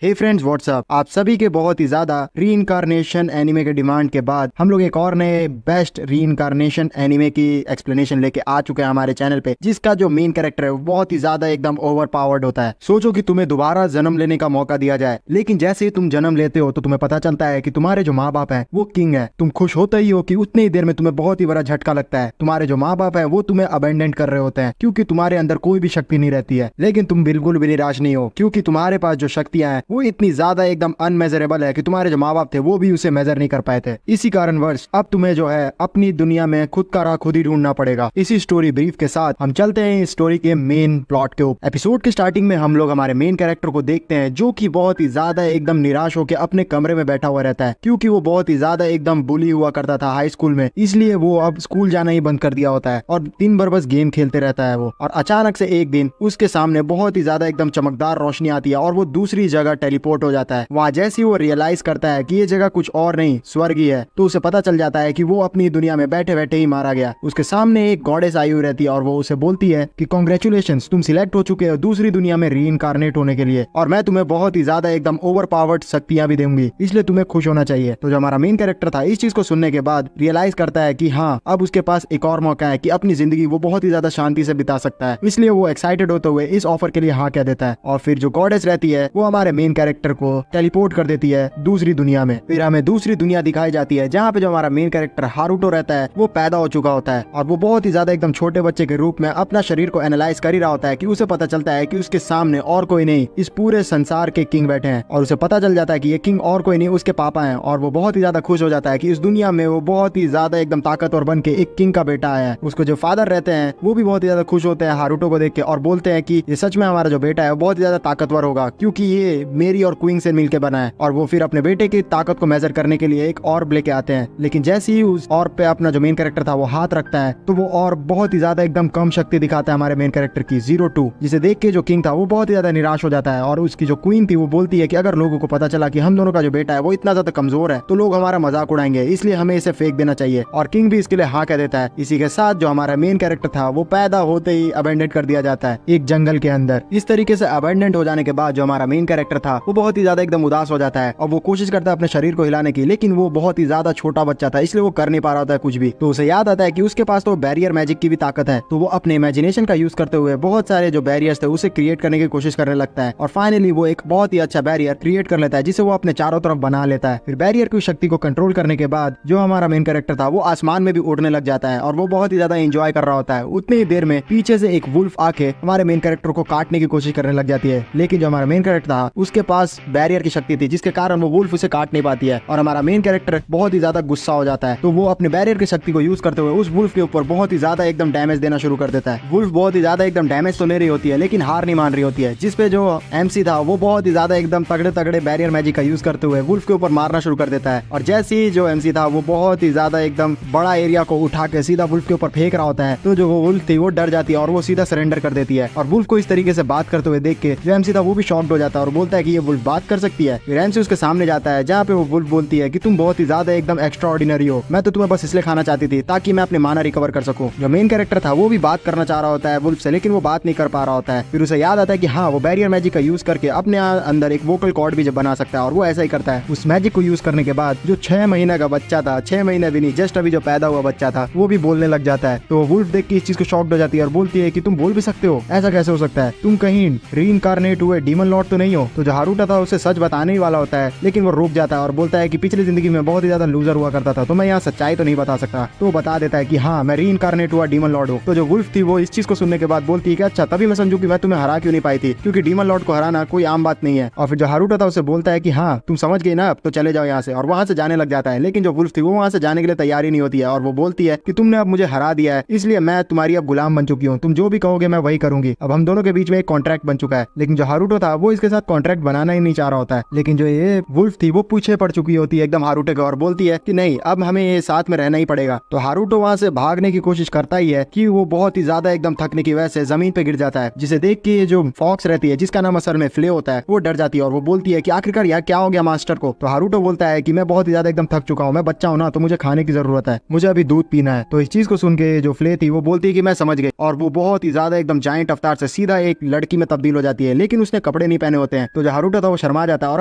हे friends WhatsApp, आप सभी के बहुत ही ज्यादा रीइंकार्नेशन एनिमे के डिमांड के बाद हम लोग एक और नए बेस्ट रीइंकार्नेशन एनिमे की एक्सप्लेनेशन लेके आ चुके हैं हमारे चैनल पे, जिसका जो मेन कैरेक्टर है वो बहुत ही ज्यादा एकदम ओवर पावर्ड होता है। सोचो कि तुम्हें दोबारा जन्म लेने का मौका दिया जाए, लेकिन जैसे ही तुम जन्म लेते हो तो तुम्हें पता चलता है कि तुम्हारे जो माँ बाप है वो किंग है। तुम खुश होते ही हो कि उतनी ही देर में तुम्हें बहुत ही बड़ा झटका लगता है। तुम्हारे जो माँ बाप है वो तुम्हें अबेंडन कर रहे होते हैं क्योंकि तुम्हारे अंदर कोई भी शक्ति नहीं रहती है। लेकिन तुम बिल्कुल भी निराश नहीं हो क्योंकि तुम्हारे पास जो शक्तियां हैं वो इतनी ज्यादा एकदम अनमेजरेबल है कि तुम्हारे जो माँ बाप थे वो भी उसे मेजर नहीं कर पाए थे। इसी कारणवश अब तुम्हें जो है अपनी दुनिया में खुद का राह खुद ही ढूंढना पड़ेगा। इसी स्टोरी ब्रीफ के साथ हम चलते हैं इस स्टोरी के मेन प्लॉट के ऊपर। एपिसोड के स्टार्टिंग में हम लोग हमारे मेन कैरेक्टर को देखते हैं जो कि बहुत ही ज्यादा एकदम निराश होकर अपने कमरे में बैठा हुआ रहता है क्योंकि वो बहुत ही ज्यादा एकदम बुली हुआ करता था हाई स्कूल में, इसलिए वो अब स्कूल जाना ही बंद कर दिया होता है और दिन भर बस गेम खेलते रहता है वो। और अचानक से एक दिन उसके सामने बहुत ही ज्यादा एकदम चमकदार रोशनी आती है और वो दूसरी जगह टेलीपोर्ट हो जाता है। वहाँ जैसे ही वो रियलाइज करता है कि ये जगह कुछ और नहीं स्वर्ग ही है, तो उसे पता चल जाता है कि वो अपनी दुनिया में बैठे बैठे ही मारा गया। उसके सामने एक गॉडेस आई हुई रहती है और वो उसे बोलती है कि कांग्रेचुलेशंस, तुम सिलेक्ट हो चुके हो दूसरी दुनिया में रीइंकार्नेट होने के लिए और मैं तुम्हें बहुत ही ज्यादा एकदम ओवर पावर्ड शक्तियां भी दूंगी, इसलिए तुम्हें खुश होना चाहिए। तो जो हमारा मेन कैरेक्टर था इस चीज को सुनने के बाद रियलाइज करता है कि हाँ, अब उसके पास एक और मौका है कि अपनी जिंदगी वो बहुत ही ज्यादा शांति से बिता सकता है, इसलिए वो एक्साइटेड होते हुए इस ऑफर के लिए हाँ कह देता है। और फिर जो गॉडेस रहती है वो हमारे मेन कैरेक्टर को टेलीपोर्ट कर देती है दूसरी दुनिया में। फिर हमें दूसरी दुनिया दिखाई जाती है जहाँ पे जो हमारा मेन कैरेक्टर हारुतो रहता है वो पैदा हो चुका होता है और वो बहुत ही ज्यादा एकदम छोटे बच्चे के रूप में अपना शरीर को एनालाइज कर ही रहा होता है कि उसे पता चलता है कि उसके सामने और कोई नहीं इस पूरे संसार के किंग बैठे हैं और उसे पता चल जाता है कि ये किंग और कोई नहीं उसके पापा हैं। और वो बहुत ही ज्यादा खुश हो जाता है कि इस दुनिया में वो बहुत ही ज्यादा एकदम ताकतवर बन के एक किंग का बेटा आया है। उसको जो फादर रहते हैं वो भी बहुत ही ज्यादा खुश होते हैं हारुतो को देख के और बोलते हैं कि ये सच में हमारा जो बेटा है वो बहुत ही ज्यादा ताकतवर होगा क्योंकि ये मेरी और क्वीन से मिलकर बना है। और वो फिर अपने बेटे की ताकत को मेजर करने के लिए एक ऑर्ब लेके आते हैं, लेकिन जैसे ही उस ऑर्ब पे अपना जो मेन कैरेक्टर था वो हाथ रखता है तो वो और बहुत ही ज्यादा एकदम कम शक्ति दिखाता है हमारे मेन कैरेक्टर की 02, जिसे देख के जो किंग था वो बहुत ही ज्यादा निराश हो जाता है। और उसकी जो क्वीन थी वो बोलती है कि अगर लोगों को पता चला कि हम दोनों का जो बेटा है वो इतना ज्यादा कमजोर है तो लोग हमारा मजाक उड़ाएंगे, इसलिए हमें इसे फेंक देना चाहिए। और किंग भी इसके लिए हाँ कह देता है। इसी के साथ जो हमारा मेन कैरेक्टर था वो पैदा होते ही अबेंडेंट कर दिया जाता है एक जंगल के अंदर। इस तरीके से अबेंडेंट हो जाने के बाद जो हमारा मेन कैरेक्टर था वो बहुत ही ज्यादा एकदम उदास हो जाता है और वो कोशिश करता है अपने शरीर को हिलाने की, लेकिन वो बहुत ही ज्यादा छोटा बच्चा था इसलिए वो कर नहीं पा रहा होता है कुछ भी। तो उसे याद आता है कि उसके पास तो बैरियर मैजिक की भी ताकत है, तो वो अपने इमेजिनेशन का यूज करते हुए बहुत सारे जो बैरियर्स थे उसे क्रिएट करने की कोशिश करने लगता है और फाइनली वो एक बहुत ही अच्छा बैरियर क्रिएट कर लेता है जिसे वो अपने चारों तरफ बना लेता है। फिर बैरियर की शक्ति को कंट्रोल करने के बाद जो हमारा मेन कैरेक्टर था वो आसमान में भी उड़ने लग जाता है और वो बहुत ही ज्यादा एंजॉय कर रहा होता है। उतनी ही देर में पीछे से एक वुल्फ आके हमारे मेन कैरेक्टर को काटने की कोशिश करने लग जाती है, लेकिन जो हमारा मेन कैरेक्टर था उसके पास बैरियर की शक्ति थी जिसके कारण वो वुल्फ उसे काट नहीं पाती है और हमारा मेन कैरेक्टर बहुत ही ज्यादा गुस्सा हो जाता है। तो वो अपने बैरियर की शक्ति को यूज करते हुए उस वुल्फ के ऊपर बहुत ही ज्यादा एकदम डैमेज देना शुरू कर देता है। वुल्फ बहुत ही ज्यादा एकदम डैमेज तो ले रही होती है लेकिन हार नहीं मान रही होती है, जिसपे जो एमसी था वो बहुत ही ज्यादा एकदम तगड़े तगड़े बैरियर मैजिक का यूज करते हुए वुल्फ के ऊपर मारना शुरू कर देता है। और जैसे ही जो एमसी था वो बहुत ही ज्यादा एकदम बड़ा एरिया को उठा के सीधा वुल्फ के ऊपर फेंक रहा होता है, तो जो वो वुल्फ थी वो डर जाती है और वो सीधा सरेंडर कर देती है। और वुल्फ को इस तरीके से बात करते हुए देख के जो एमसी था वो भी शॉक्ड हो जाता है और बोलता है कि ये वुल्फ बात कर सकती है। फिर एमसी उसके सामने जाता है जहाँ पे वो वुल्फ बोलती है कि तुम बहुत ही ज्यादा एकदम एक्स्ट्रा ऑर्डिनरी हो, मैं तो तुम्हें बस इसलिए खाना चाहती थी ताकि मैं अपने माना रिकवर कर सकूं। जो मेन कैरेक्टर था वो भी बात करना चाह रहा होता है वुल्फ से, लेकिन वो बात नहीं कर पा रहा होता है। फिर उसे याद आता है कि हाँ, वो बैरियर मैजिक का यूज करके अपने अंदर एक वोकल कॉर्ड भी बना सकता है और वो ऐसा ही करता है। उस मैजिक को यूज करने के बाद जो 6 महीने का बच्चा था, 6 महीने भी नहीं, जस्ट अभी जो पैदा हुआ बच्चा था, वो भी बोलने लग जाता है। तो वुल्फ देख के इस चीज को शॉक्ड हो जाती है और बोलती है कि तुम बोल भी सकते हो, ऐसा कैसे हो सकता है, तुम कहीं रीइंकार्नेट हुए डीमन लॉर्ड तो नहीं हो। तो जो हारुतो था उसे सच बताने ही वाला होता है, लेकिन वो रुक जाता है और बोलता है कि पिछली जिंदगी में बहुत ही ज्यादा लूजर हुआ करता था तो मैं यहाँ सच्चाई तो नहीं बता सकता। तो वो बता देता है कि हाँ, मैं रीइंकार्नेट हुआ डीमन लॉर्ड हूँ। तो जो वुल्फ थी वो इस चीज को सुनने के बाद बोलती है कि अच्छा, तभी मैं समझू कि मैं तुम्हें हरा क्यों नहीं पाई थी, क्योंकि डीमन लॉर्ड को हराना कोई आम बात नहीं है। और फिर जो हारुतो था उसे बोलता है कि हाँ, तुम समझ गई ना, अब तो चले जाओ यहाँ से, और वहाँ से जाने लग जाता है। लेकिन जो वुल्फ थी वो वहाँ से जाने के लिए तैयार ही नहीं होती है और वो बोलती है कि तुमने अब मुझे हरा दिया है, इसलिए मैं तुम्हारी अब गुलाम बन चुकी हूँ, तुम जो भी कहोगे मैं वही करूंगी। अब हम दोनों के बीच में एक कॉन्ट्रैक्ट बन चुका है। लेकिन जो हारुतो था वो इसके साथ कॉन्ट्रैक्ट बनाना ही नहीं चाह रहा होता है, लेकिन जो ये वुल्फ थी वो पीछे पड़ चुकी होती है एकदम हारुतो के और बोलती है कि नहीं, अब हमें ये साथ में रहना ही पड़ेगा। तो हारुतो वहाँ से भागने की कोशिश करता ही है कि वो बहुत ही ज्यादा एकदम थकने की वजह से जमीन पे गिर जाता है, जिसे देख के जो फॉक्स रहती है जिसका नाम असल में फ्ले होता है वो डर जाती है और वो बोलती है कि आखिरकार यार क्या हो गया मास्टर को। तो हारुतो बोलता है कि मैं बहुत ही ज्यादा एकदम थक चुका हूँ, मैं बच्चा हूँ ना, तो मुझे खाने की जरूरत है, मुझे अभी दूध पीना है। तो इस चीज को सुन के जो फ्ले थी वो बोलती है कि मैं समझ गई और वो बहुत ही ज्यादा एकदम जायंट अवतार से सीधा एक लड़की में तब्दील हो जाती है, लेकिन उसने कपड़े नहीं पहने होते हैं। तो जो जो हारुतो था वो शर्मा जाता है और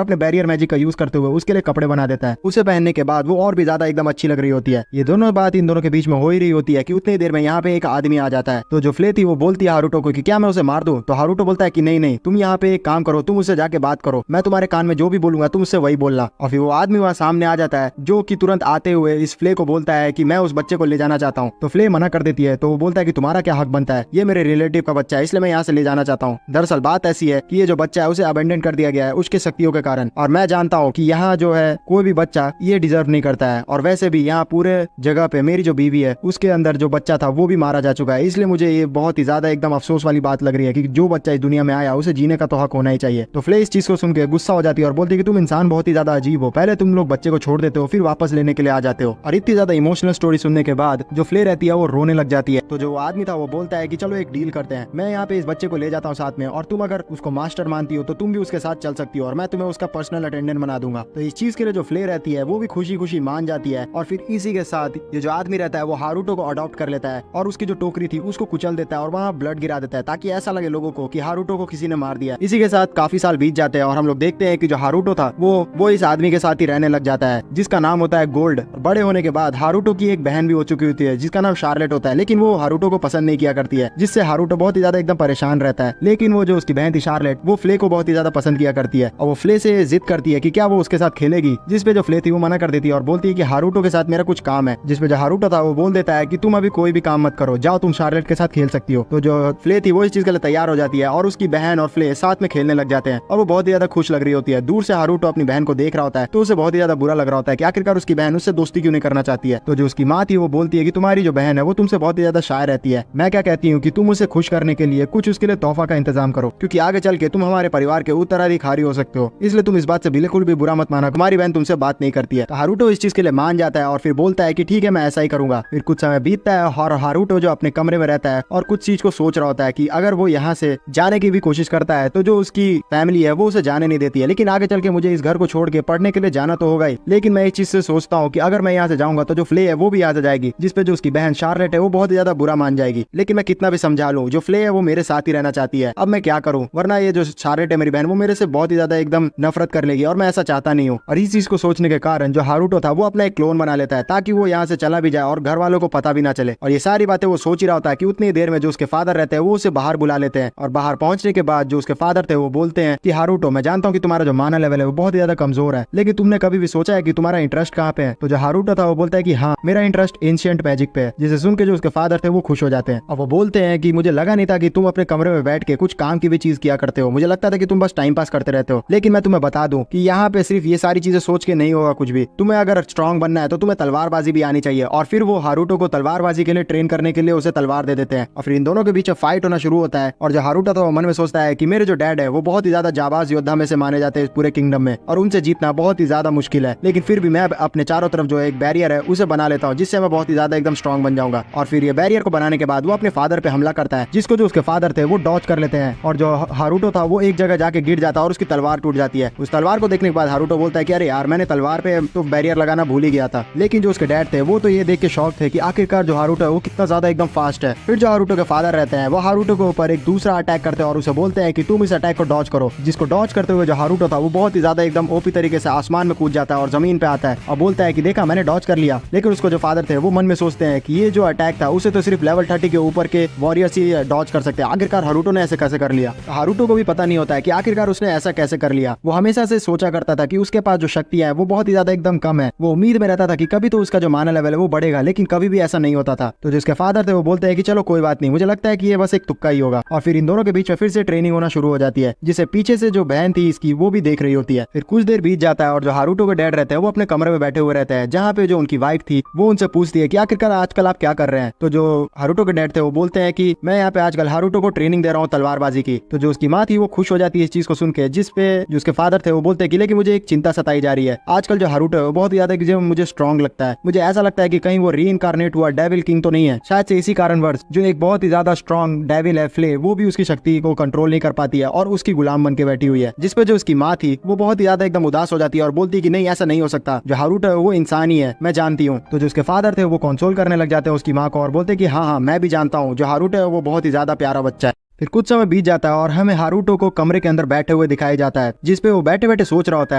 अपने बैरियर मैजिक का यूज करते हुए उसके लिए कपड़े बना देता है। उसे पहनने के बाद वो और भी ज्यादा एकदम अच्छी लग रही होती है। ये दोनों बात इन दोनों के बीच में हो ही रही होती है कि उतनी देर में यहाँ पे एक आदमी आ जाता है। तो जो फ्ले थी वो बोलती है हारुतो को कि क्या मैं उसे मार दूं? तो हारुतो बोलता है कि नहीं नहीं, तुम यहाँ पे एक काम करो, तुम उससे जाके बात करो, मैं तुम्हारे कान में जो भी बोलूंगा तुम उससे वही बोलना। और फिर वो आदमी वहाँ सामने आ जाता है जो कि तुरंत आते हुए इस फ्ले को बोलता है कि मैं उस बच्चे को ले जाना चाहता हूँ। तो फ्ले मना कर देती है। तो वो बोलता है कि तुम्हारा क्या हक बनता है, ये मेरे रिलेटिव का बच्चा है इसलिए मैं यहाँ से ले जाना चाहता हूँ। दरअसल बात ऐसी है कि ये जो बच्चा है उसे अबेंडन कर दिया गया है उसके शक्तियों के कारण, और मैं जानता हूँ कि यहाँ जो है कोई भी बच्चा ये डिजर्व नहीं करता है। और वैसे भी यहाँ पूरे जगह पे मेरी जो बीवी है उसके अंदर जो बच्चा था वो भी मारा जा चुका है, इसलिए मुझे ये बहुत ही ज्यादा एकदम अफसोस वाली बात लग रही है कि जो बच्चा इस दुनिया में आया उसे जीने का तो हक होना ही चाहिए। तो फ्ले इस चीज को सुन के गुस्सा हो जाती है और बोलती है कि तुम इंसान बहुत ही ज्यादा अजीब हो, पहले तुम लोग बच्चे को छोड़ देते हो फिर वापस लेने के लिए आ जाते हो। और इतनी ज्यादा इमोशनल स्टोरी सुनने के बाद जो फ्ले रहती है वो रोने लग जाती है। तो जो आदमी था वो बोलता है कि चलो एक डील करते हैं, मैं यहाँ पे इस बच्चे को ले जाता हूँ साथ में, और तुम अगर उसको मास्टर मानती हो तो तुम भी उसके साथ चल सकती हो और मैं तुम्हें उसका पर्सनल अटेंडेंट बना दूंगा। तो इस चीज के लिए जो फ्ले रहती है वो भी खुशी खुशी मान जाती है। और फिर इसी के साथ ये जो आदमी रहता है वो हारुतो को अडॉप्ट कर लेता है और उसकी जो टोकरी थी उसको कुचल देता है और वहाँ ब्लड गिरा देता है ताकि ऐसा लगे लोगों को कि हारुतो को किसी ने मार दिया। इसी के साथ काफी साल बीत जाते हैं और हम लोग देखते हैं कि जो हारुतो था वो इस आदमी के साथ ही रहने लग जाता है जिसका नाम होता है गोल्ड। बड़े होने के बाद हारुतो की एक बहन भी हो चुकी होती है जिसका नाम शार्लेट होता है, लेकिन वो हारुतो को पसंद नहीं किया करती है, जिससे हारुतो बहुत ही ज्यादा एकदम परेशान रहता है। लेकिन वो जो उसकी बहन थी शार्लेट वो फ्ले को बहुत ही ज्यादा पसंद किया करती है और वो फ्ले से जिद करती है कि क्या वो उसके साथ खेलेगी, जिसपे जो फ्ले थी वो मना कर देती है और बोलती है कि हारुतो के साथ मेरा कुछ काम है। जिसपे जो हारुतो था वो बोल देता है कि तुम अभी कोई भी काम मत करो, जाओ तुम शार्लेट के साथ खेल सकती हो। तो जो फ्ले थी वो इस चीज के लिए तैयार हो जाती है और उसकी बहन और फ्ले साथ में खेलने लग जाते हैं और वो बहुत ही ज्यादा खुश लग रही होती है। दूर से हारुतो अपनी बहन को देख रहा होता है तो उसे बहुत ही ज्यादा बुरा लग रहा होता है कि आखिरकार उसकी बहन उससे दोस्ती क्यों नहीं करना चाहती है। तो जो उसकी माँ थी वो बोलती है कि तुम्हारी जो बहन है वो तुमसे बहुत ही ज्यादा शाय रहती है, मैं क्या कहती हूँ कि तुम उसे खुश करने के लिए कुछ उसके लिए तोहफा का इंतजाम करो, क्योंकि आगे चल के तुम हमारे परिवार के उत्तराधिकारी हो सकते हो, इसलिए तुम इस बात से बिल्कुल भी बुरा मत माना, तुम्हारी बहन तुमसे बात नहीं करती है। तो हारुतो इस चीज के लिए मान जाता है और फिर बोलता है कि ठीक है मैं ऐसा ही करूंगा। फिर कुछ समय बीतता है और हारुतो जो अपने कमरे में रहता है और कुछ चीज को सोच रहा होता है कि अगर वो यहाँ से जाने की भी कोशिश करता है तो जो उसकी फैमिली है वो उसे जाने नहीं देती है, लेकिन आगे चल के मुझे इस घर को छोड़ के पढ़ने के लिए जाना तो होगा ही। लेकिन मैं इस चीज से सोचता हूँ कि अगर मैं यहाँ से जाऊंगा तो जो फ्ले है वो भी यहाँ से जाएगी, जिसपे जो उसकी बहन शार्लेट है वो बहुत ही ज्यादा बुरा मान जाएगी। लेकिन मैं कितना भी समझा लूं जो फ्ले है वो मेरे साथ ही रहना चाहती है, अब मैं क्या करूं, वरना ये जो शार्लेट है मेरी बहन वो मेरे से बहुत ही ज्यादा एकदम नफरत कर लेगी और मैं ऐसा चाहता नहीं हूँ। और इस चीज को सोचने के कारण जो हारुतो था वो अपना एक क्लोन बना लेता है ताकि वो यहाँ से चला भी जाए और घर वालों को पता भी ना चले। और ये सारी बातें वो सोच ही रहा होता है कि उतनी देर में जो उसके फादर रहते हैं वो उसे बाहर बुला लेते हैं और बाहर पहुंचने के बाद जो उसके फादर थे वो बोलते हैं कि हारुतो मैं जानता हूँ कि तुम्हारा जो माना लेवल है वो बहुत ज्यादा कमजोर है, लेकिन तुमने कभी भी सोचा है कि तुम्हारा इंटरेस्ट कहाँ पे है? तो जो हारुतो था वो बोलता है कि हाँ मेरा इंटरेस्ट एंशिएंट मैजिक पे है, जिसे सुन के जो उसके फादर थे वो खुश हो जाते हैं और वो बोलते हैं कि मुझे लगा नहीं था कि तुम अपने कमरे में बैठ के कुछ काम की भी चीज किया करते हो, मुझे लगता था कि तुम बस टाइम पास करते रहते हो, लेकिन मैं तुम्हें बता दूं कि यहाँ पे सिर्फ ये सारी चीजें सोच के नहीं होगा कुछ भी, तुम्हें अगर स्ट्रॉन्ग बनना है तो तुम्हें तलवारबाजी भी आनी चाहिए। और फिर वो हारुतो को तलवारबाजी के लिए ट्रेन करने के लिए उसे तलवार दे देते हैं और फिर इन दोनों के बीच फाइट होना शुरू होता है। और जो हारुतो था वो मन में सोचता है कि मेरे जो डैड है वो बहुत ही ज्यादा जाबाज योद्धा में से माने जाते हैं इस पूरे किंगडम में और उनसे जीतना बहुत ही ज्यादा मुश्किल है, लेकिन फिर भी मैं अपने चारों तरफ जो एक बैरियर है उसे बना लेता हूँ जिससे मैं बहुत ही ज्यादा एकदम स्ट्रॉन्ग बन जाऊंगा। और फिर ये बैरियर को बनाने के बाद वो अपने फादर पे हमला करता है, जिसको जो उसके फादर थे वो डॉच कर लेते हैं और जो हारुतो था वो एक जगह जाके गिर जाता है और उसकी तलवार टूट जाती है। उस तलवार को देखने के बाद हारुतो बोलता है कि अरे यार मैंने तलवार पे तो बैरियर लगाना भूल ही गया था। लेकिन जो उसके डैड थे वो तो ये देख के शौक थे कि आखिरकार जो हारुतो है वो कितना ज्यादा एकदम फास्ट है। फिर जो हारुतो के फादर रहते हैं वो हारुतो के ऊपर एक दूसरा अटैक करते हैं और उसे बोलते हैं कि तुम इस अटैक को डॉच करो, जिसको डॉच करते हुए जो हारुतो था वो बहुत ही ज्यादा एकदम ओपी तरीके से आसमान में कूद जाता है और जमीन पे आता है और बोलता है कि देखा मैंने डॉच कर लिया। लेकिन उसको जो फादर थे वो मन में सोचते हैं कि ये जो अटैक था उसे तो सिर्फ लेवल 30 के ऊपर के वॉरियर्स ही डॉच कर सकते हैं, आखिरकार हारुतो ने ऐसे कैसे कर लिया। हारुतो को भी पता नहीं होता है कि आखिरकार उसने ऐसा कैसे कर लिया। वो हमेशा से सोचा करता था कि उसके पास जो शक्ति है वो बहुत ही ज्यादा एकदम कम है, वो उम्मीद में रहता था कि कभी तो उसका जो माना लेवल है वो बढ़ेगा, लेकिन कभी भी ऐसा नहीं होता था। तो जिसके फादर थे वो बोलते हैं कि चलो कोई बात नहीं, मुझे लगता है कि ये बस एक तुक्का ही होगा। और फिर इन दोनों के बीच में फिर से ट्रेनिंग होना शुरू हो जाती है, जिसे पीछे से जो बहन थी इसकी वो भी देख रही होती है। फिर कुछ देर बीत जाता है और जो हारुतो के डैड रहते हैं वो अपने कमरे में बैठे हुए रहते हैं, जहाँ पे जो उनकी वाइफ थी वो उनसे पूछती है कि आखिरकार आजकल आप क्या कर रहे हैं। तो जो हारुतो के डैड थे वो बोलते हैं कि मैं यहाँ पे आजकल हारुतो को ट्रेनिंग दे रहा हूँ तलवारबाजी की। तो जो उसकी माँ थी वो खुश हो जाती है इस चीज को सुन के, जिसपे जो उसके फादर थे वो बोलते हैं कि लेकिन मुझे एक चिंता सताई जा रही है, आजकल जो हारुतो है वो बहुत ज्यादा मुझे स्ट्रॉन्ग लगता है, मुझे ऐसा लगता है कि कहीं वो रीइंकारनेट हुआ डेविल किंग तो नहीं है। शायद से इसी कारणवश जो एक बहुत ही ज्यादा स्ट्रॉन्ग डेविल है फ्ले, वो भी उसकी शक्ति को कंट्रोल नहीं कर पाती है और उसकी गुलाम बन के बैठी हुई है। जिसपे जो उसकी माँ थी वो बहुत ही ज्यादा एकदम उदास हो जाती है और बोलती है कि नहीं ऐसा नहीं हो सकता, जो हारुतो है वो इंसान ही है, मैं जानती हूँ। तो जो उसके फादर थे वो कंसोल करने लग जाते हैं उसकी माँ को और बोलते हैं कि हाँ हाँ मैं भी जानता हूँ, जो हारुतो है वो बहुत ही ज्यादा प्यारा बच्चा है। फिर कुछ समय बीत जाता है और हमें हारूटो को कमरे के अंदर बैठे हुए दिखाया जाता है, जिसपे वो बैठे बैठे सोच रहा होता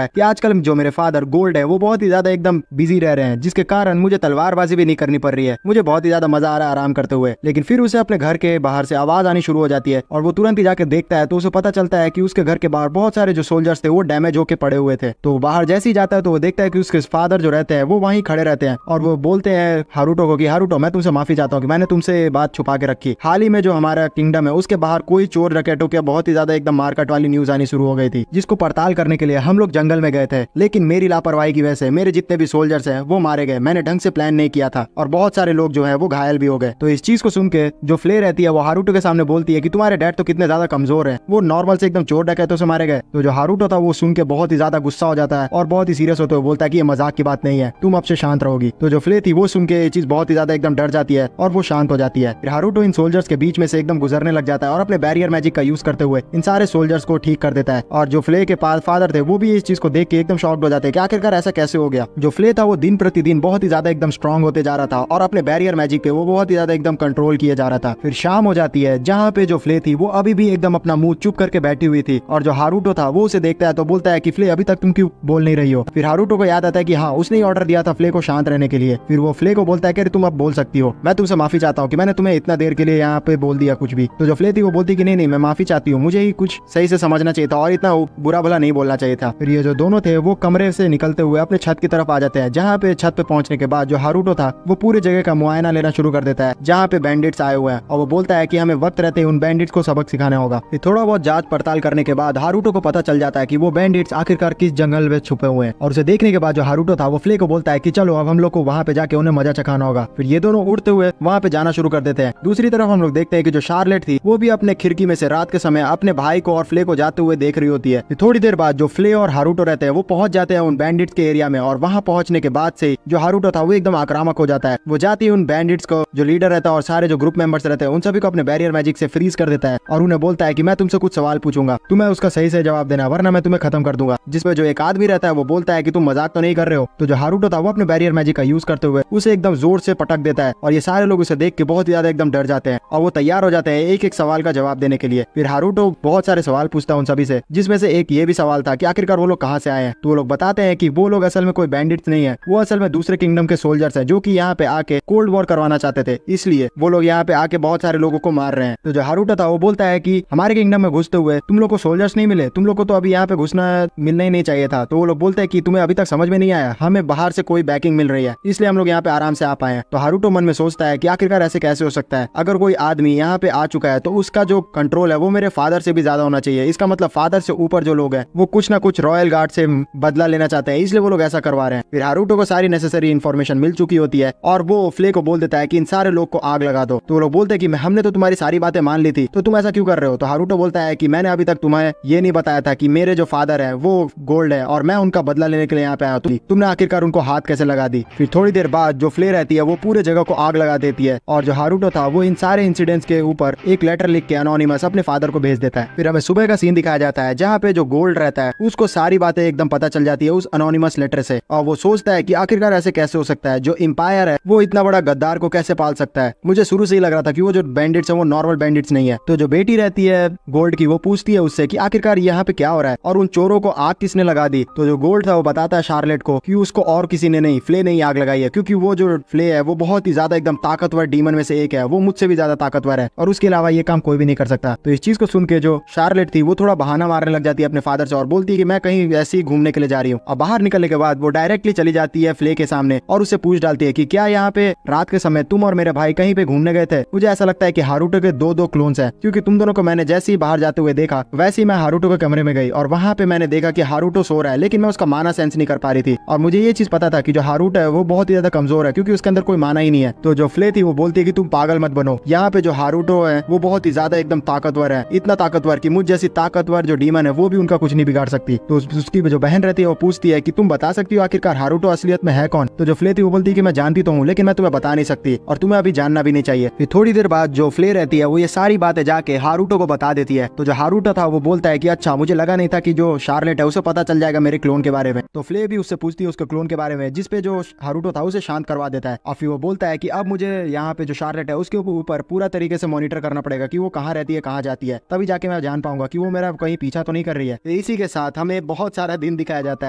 है कि आजकल जो मेरे फादर गोल्ड है वो बहुत ही ज्यादा एकदम बिजी रह रहे हैं, जिसके कारण मुझे तलवारबाजी भी नहीं करनी पड़ रही है, मुझे बहुत ही ज्यादा मजा आ रहा है आराम करते हुए। लेकिन फिर उसे अपने घर के बाहर से आवाज आनी शुरू हो जाती है और वो तुरंत ही जाके देखता है तो उसे पता चलता है कि उसके घर के बाहर बहुत सारे जो सोल्जर्स थे वो डैमेज होके पड़े हुए थे। तो बाहर जैसे ही जाता है तो वो देखता है कि उसके फादर जो रहते हैं वो वहीं खड़े रहते हैं और वो बोलते हैं हारूटो को कि हारूटो, मैं तुमसे माफी चाहता हूँ कि मैंने तुमसे बात छुपा के रखी। हाल ही में जो हमारा किंगडम है उसके बाहर कोई चोर डकैतों की बहुत ही ज्यादा एकदम मारकाट वाली न्यूज आनी शुरू हो गई थी, जिसको पड़ताल करने के लिए हम लोग जंगल में गए थे, लेकिन मेरी लापरवाही की वजह से मेरे जितने भी सोल्जर्स हैं वो मारे गए। मैंने ढंग से प्लान नहीं किया था और बहुत सारे लोग जो है वो घायल भी हो गए। तो इस चीज को सुन के जो फ्ले रहती है वो हारूटो के सामने बोलती है कि तुम्हारे डैड तो कितने ज्यादा कमजोर है, वो नॉर्मल से एकदम चोर डकैतों से मारे गए। तो जो हारूटो था वो सुन के बहुत ही ज्यादा गुस्सा हो जाता है और बहुत ही सीरियस होते हुए बोलता है कि ये मजाक की बात नहीं है, तुम अब से शांत रहोगी। तो जो फ्ले थी वो सुन के ये चीज बहुत ही ज्यादा एकदम डर जाती है और वो शांत हो जाती है। फिर हारूटो इन सोल्जर्स के बीच में से एकदम गुजरने लग जाता है और अपने बैरियर मैजिक का यूज करते हुए इन सारे सोल्जर्स को ठीक कर देता है। और जो फ्ले के फादर थे वो भी इस चीज को देख के एकदम शॉक्ड हो जाते हैं कि आखिरकार ऐसा कैसे हो गया। जो फ्ले था वो दिन प्रतिदिन बहुत ही ज्यादा एकदम स्ट्रांग होते जा रहा था और अपने बैरियर मैजिक पे वो बहुत ही ज्यादा एकदम कंट्रोल किए जा रहा था। फिर शाम हो जाती है जहाँ पे जो फ्ले थी वो अभी भी एकदम अपना मुंह चुप करके बैठी हुई थी और जो हारूटो था वो उसे देखता है तो बोलता है कि फ्ले अभी तक तुम क्यों बोल नहीं रही हो। फिर हारूटो को याद आता है कि हाँ उसने ही ऑर्डर दिया था फ्ले को शांत रहने के लिए। फिर वो फ्ले को बोलता है कि तुम अब बोल सकती हो, मैं तुमसे माफी चाहता हूँ कि मैंने तुम्हें इतना देर के लिए यहाँ पे बोल दिया कुछ भी। तो जो फ्ले थी वो बोलती कि नहीं मैं माफी चाहती हूँ, मुझे ही कुछ सही से समझना चाहिए था और इतना बुरा भला नहीं बोलना चाहिए था। फिर ये जो दोनों थे वो कमरे से निकलते हुए अपने छत की तरफ आ जाते हैं, जहाँ पे छत पे पहुंचने के बाद जो हारूटो था वो पूरे जगह का मुआयना लेना शुरू कर देता है जहाँ पे बैंडिट्स आए हुए हैं और वो बोलता है कि हमें वक्त रहते ही उन बैंडिट्स को सबक सिखाना होगा। फिर थोड़ा बहुत जांच पड़ताल करने के बाद हारूटो को पता चल जाता है कि वो बैंडिट्स आखिरकार किस जंगल में छुपे हुए हैं और उसे देखने के बाद जो हारूटो था वो फ्ले को बोलता है कि चलो अब हम लोग को वहाँ पे जाके उन्हें मजा चखाना होगा। फिर ये दोनों उड़ते हुए वहाँ पे जाना शुरू कर देते हैं। दूसरी तरफ हम लोग देखते हैं कि जो शार्लेट थी वो भी अपने खिड़की में से रात के समय अपने भाई को और फ्ले को जाते हुए देख रही होती है। थोड़ी देर बाद जो फ्ले और हारूटो रहते हैं वो पहुंच जाते हैं उन बैंडिट्स के एरिया में और वहां पहुंचने के बाद से जो हारूटो था वो एकदम आक्रामक हो जाता है। वो जाती है उन बैंडिट्स को जो लीडर रहता है और सारे जो ग्रुप मेंबर्स रहते हैं उन सभी को अपने बैरियर मैजिक से फ्रीज कर देता है और उन्हें बोलता है कि मैं तुमसे कुछ सवाल पूछूंगा, तुम्हें उसका सही से जवाब देना वरना मैं तुम्हें खत्म कर दूंगा। जिसमें जो एक आदमी रहता है वो बोलता है कि तुम मजाक तो नहीं कर रहे हो। तो जो हारूटो था वो अपने बैरियर मैजिक का यूज करते हुए उसे एकदम जोर से पटक देता है और ये सारे लोग उसे देख के बहुत ही ज्यादा एकदम डर जाते हैं और वो तैयार हो जाते हैं एक एक सवाल का जवाब देने के लिए। फिर हारूटो बहुत सारे सवाल पूछता है उन सभी से, जिसमें से एक ये भी सवाल था कि आखिरकार वो लोग कहाँ से आए हैं। तो वो लोग बताते हैं कि वो लोग असल में कोई बैंडिट्स नहीं है, वो असल में दूसरे किंगडम के सोल्जर्स हैं जो कि यहाँ पे आके कोल्ड वॉर करवाना चाहते थे, इसलिए वो लोग यहाँ पे आके बहुत सारे लोगों को मार रहे हैं। तो जो हारूटो था वो बोलता है कि हमारे किंगडम में घुसते हुए तुम लोग को सोल्जर्स नहीं मिले, तुम लोग को तो अभी यहाँ पे घुसना मिलना ही नहीं चाहिए था। तो वो लोग बोलते हैं कि तुम्हें अभी तक समझ में नहीं आया, हमें बाहर से कोई बैकिंग मिल रही है इसलिए हम लोग यहाँ पे आराम से आ पाए हैं। तो हारूटो मन में सोचता है कि आखिरकार ऐसे कैसे हो सकता है, अगर कोई आदमी यहाँ पे आ चुका है तो उसका जो कंट्रोल है वो मेरे फादर से भी ज्यादा होना चाहिए, इसका मतलब फादर से ऊपर जो लोग हैं वो कुछ ना कुछ रॉयल गार्ड से बदला लेना चाहते हैं, इसलिए वो लोग ऐसा करवा रहे हैं। फिर हारूटो को सारी नेसेसरी इन्फॉर्मेशन मिल चुकी होती है और वो फ्ले को बोल देता है कि इन सारे लोग को आग लगा दो। तो वो लोग बोलते हैं कि हमने तो तुम्हारी सारी बातें मान ली थी, तो तुम ऐसा क्यों कर रहे हो। तो हारूटो बोलता है कि मैंने अभी तक तुम्हें ये नहीं बताया था कि मेरे जो फादर है वो गोल्ड है और मैं उनका बदला लेने के लिए यहाँ पे आया, तुमने आखिरकार उनको हाथ कैसे लगा दी। फिर थोड़ी देर बाद जो फ्ले रहती है वो पूरे जगह को आग लगा देती है और जो हारूटो था वो इन सारे इंसिडेंट्स के ऊपर एक लेटर लिख के एनोनिमस अपने फादर को भेज देता है। फिर हमें सुबह का सीन दिखाया जाता है जहाँ पे जो गोल्ड रहता है उसको सारी बातें एकदम पता चल जाती है उस एनोनिमस लेटर से और वो सोचता है कि आखिरकार ऐसे कैसे हो सकता है, जो एम्पायर है वो इतना बड़ा गद्दार को कैसे पाल सकता है। मुझे शुरू से ही लग रहा था कि वो जो बैंडिट्स है वो नॉर्मल बैंडिट्स नहीं है। तो जो बेटी रहती है गोल्ड की वो पूछती है उससे कि आखिरकार यहाँ पे क्या हो रहा है और उन चोरों को आग किसने लगा दी। तो जो गोल्ड था वो बताता है शार्लेट को कि उसको और किसी ने नहीं, फ्ले ने ही आग लगाई है, क्योंकि वो जो फ्ले है वो बहुत ही ज्यादा एकदम ताकतवर डीमन में से एक है, वो मुझसे भी ज्यादा ताकतवर है और उसके अलावा ये काम कोई भी नहीं कर सकता। तो इस चीज को सुन के जो शार्लेट थी वो थोड़ा बहाना मारने लग जाती है अपने फादर से और बोलती है कि मैं कहीं ऐसे ही घूमने के लिए जा रही हूँ। और बाहर निकलने के बाद वो डायरेक्टली चली जाती है फ्ले के सामने और उससे पूछ डालती है कि क्या यहाँ पे रात के समय तुम और मेरे भाई कहीं पे घूमने गए थे। मुझे ऐसा लगता है कि हारूटो के दो क्लोन्स हैं, क्योंकि तुम दोनों को मैंने जैसे ही बाहर जाते हुए देखा वैसे ही मैं हारूटो के कमरे में गई और वहाँ पे मैंने देखा कि हारूटो सो रहा है, लेकिन मैं उसका माना सेंस नहीं कर पा रही थी और मुझे ये चीज पता था कि जो हारूटो है वो बहुत ही ज्यादा कमजोर है क्योंकि उसके अंदर कोई माना ही नहीं है। तो जो फ्ले थी वो बोलती है कि तुम पागल मत बनो, यहाँ पे जो हारूटो है वो बहुत ही ज्यादा एकदम ताकतवर है, इतना ताकतवर कि मुझ जैसी ताकतवर जो डीमन है वो भी उनका कुछ नहीं बिगाड़ सकती। तो उसकी जो बहन रहती है वो पूछती है कि तुम बता सकती हो आखिरकार हारूटो असलियत में है कौन। तो जो फ्ले थी वो बोलती है कि मैं जानती तो हूँ लेकिन मैं तुम्हें बता नहीं सकती और तुम्हें अभी जानना भी नहीं चाहिए। फिर थोड़ी देर बाद जो फ्ले रहती है वो ये सारी बातें जाके हारूटो को बता देती है। तो जो हारूटो था वो बोलता है कि अच्छा, मुझे लगा नहीं था कि जो शार्लेट है उसे पता चल जाएगा मेरे क्लोन के बारे में। तो फ्ले भी उससे पूछती है उसके क्लोन के बारे में, जिसपे जो हारूटो था उसे शांत करवा देता है और फिर वो बोलता है कि अब मुझे यहाँ पे जो शार्लेट है उसके ऊपर पूरा तरीके से मॉनिटर करना पड़ेगा कि वो कहाँ रहती है, कहाँ जाती है, तभी जाके मैं जान पाऊंगा कि वो मेरा कहीं पीछा तो नहीं कर रही है। इसी के साथ हमें बहुत सारा दिन दिखाया जाता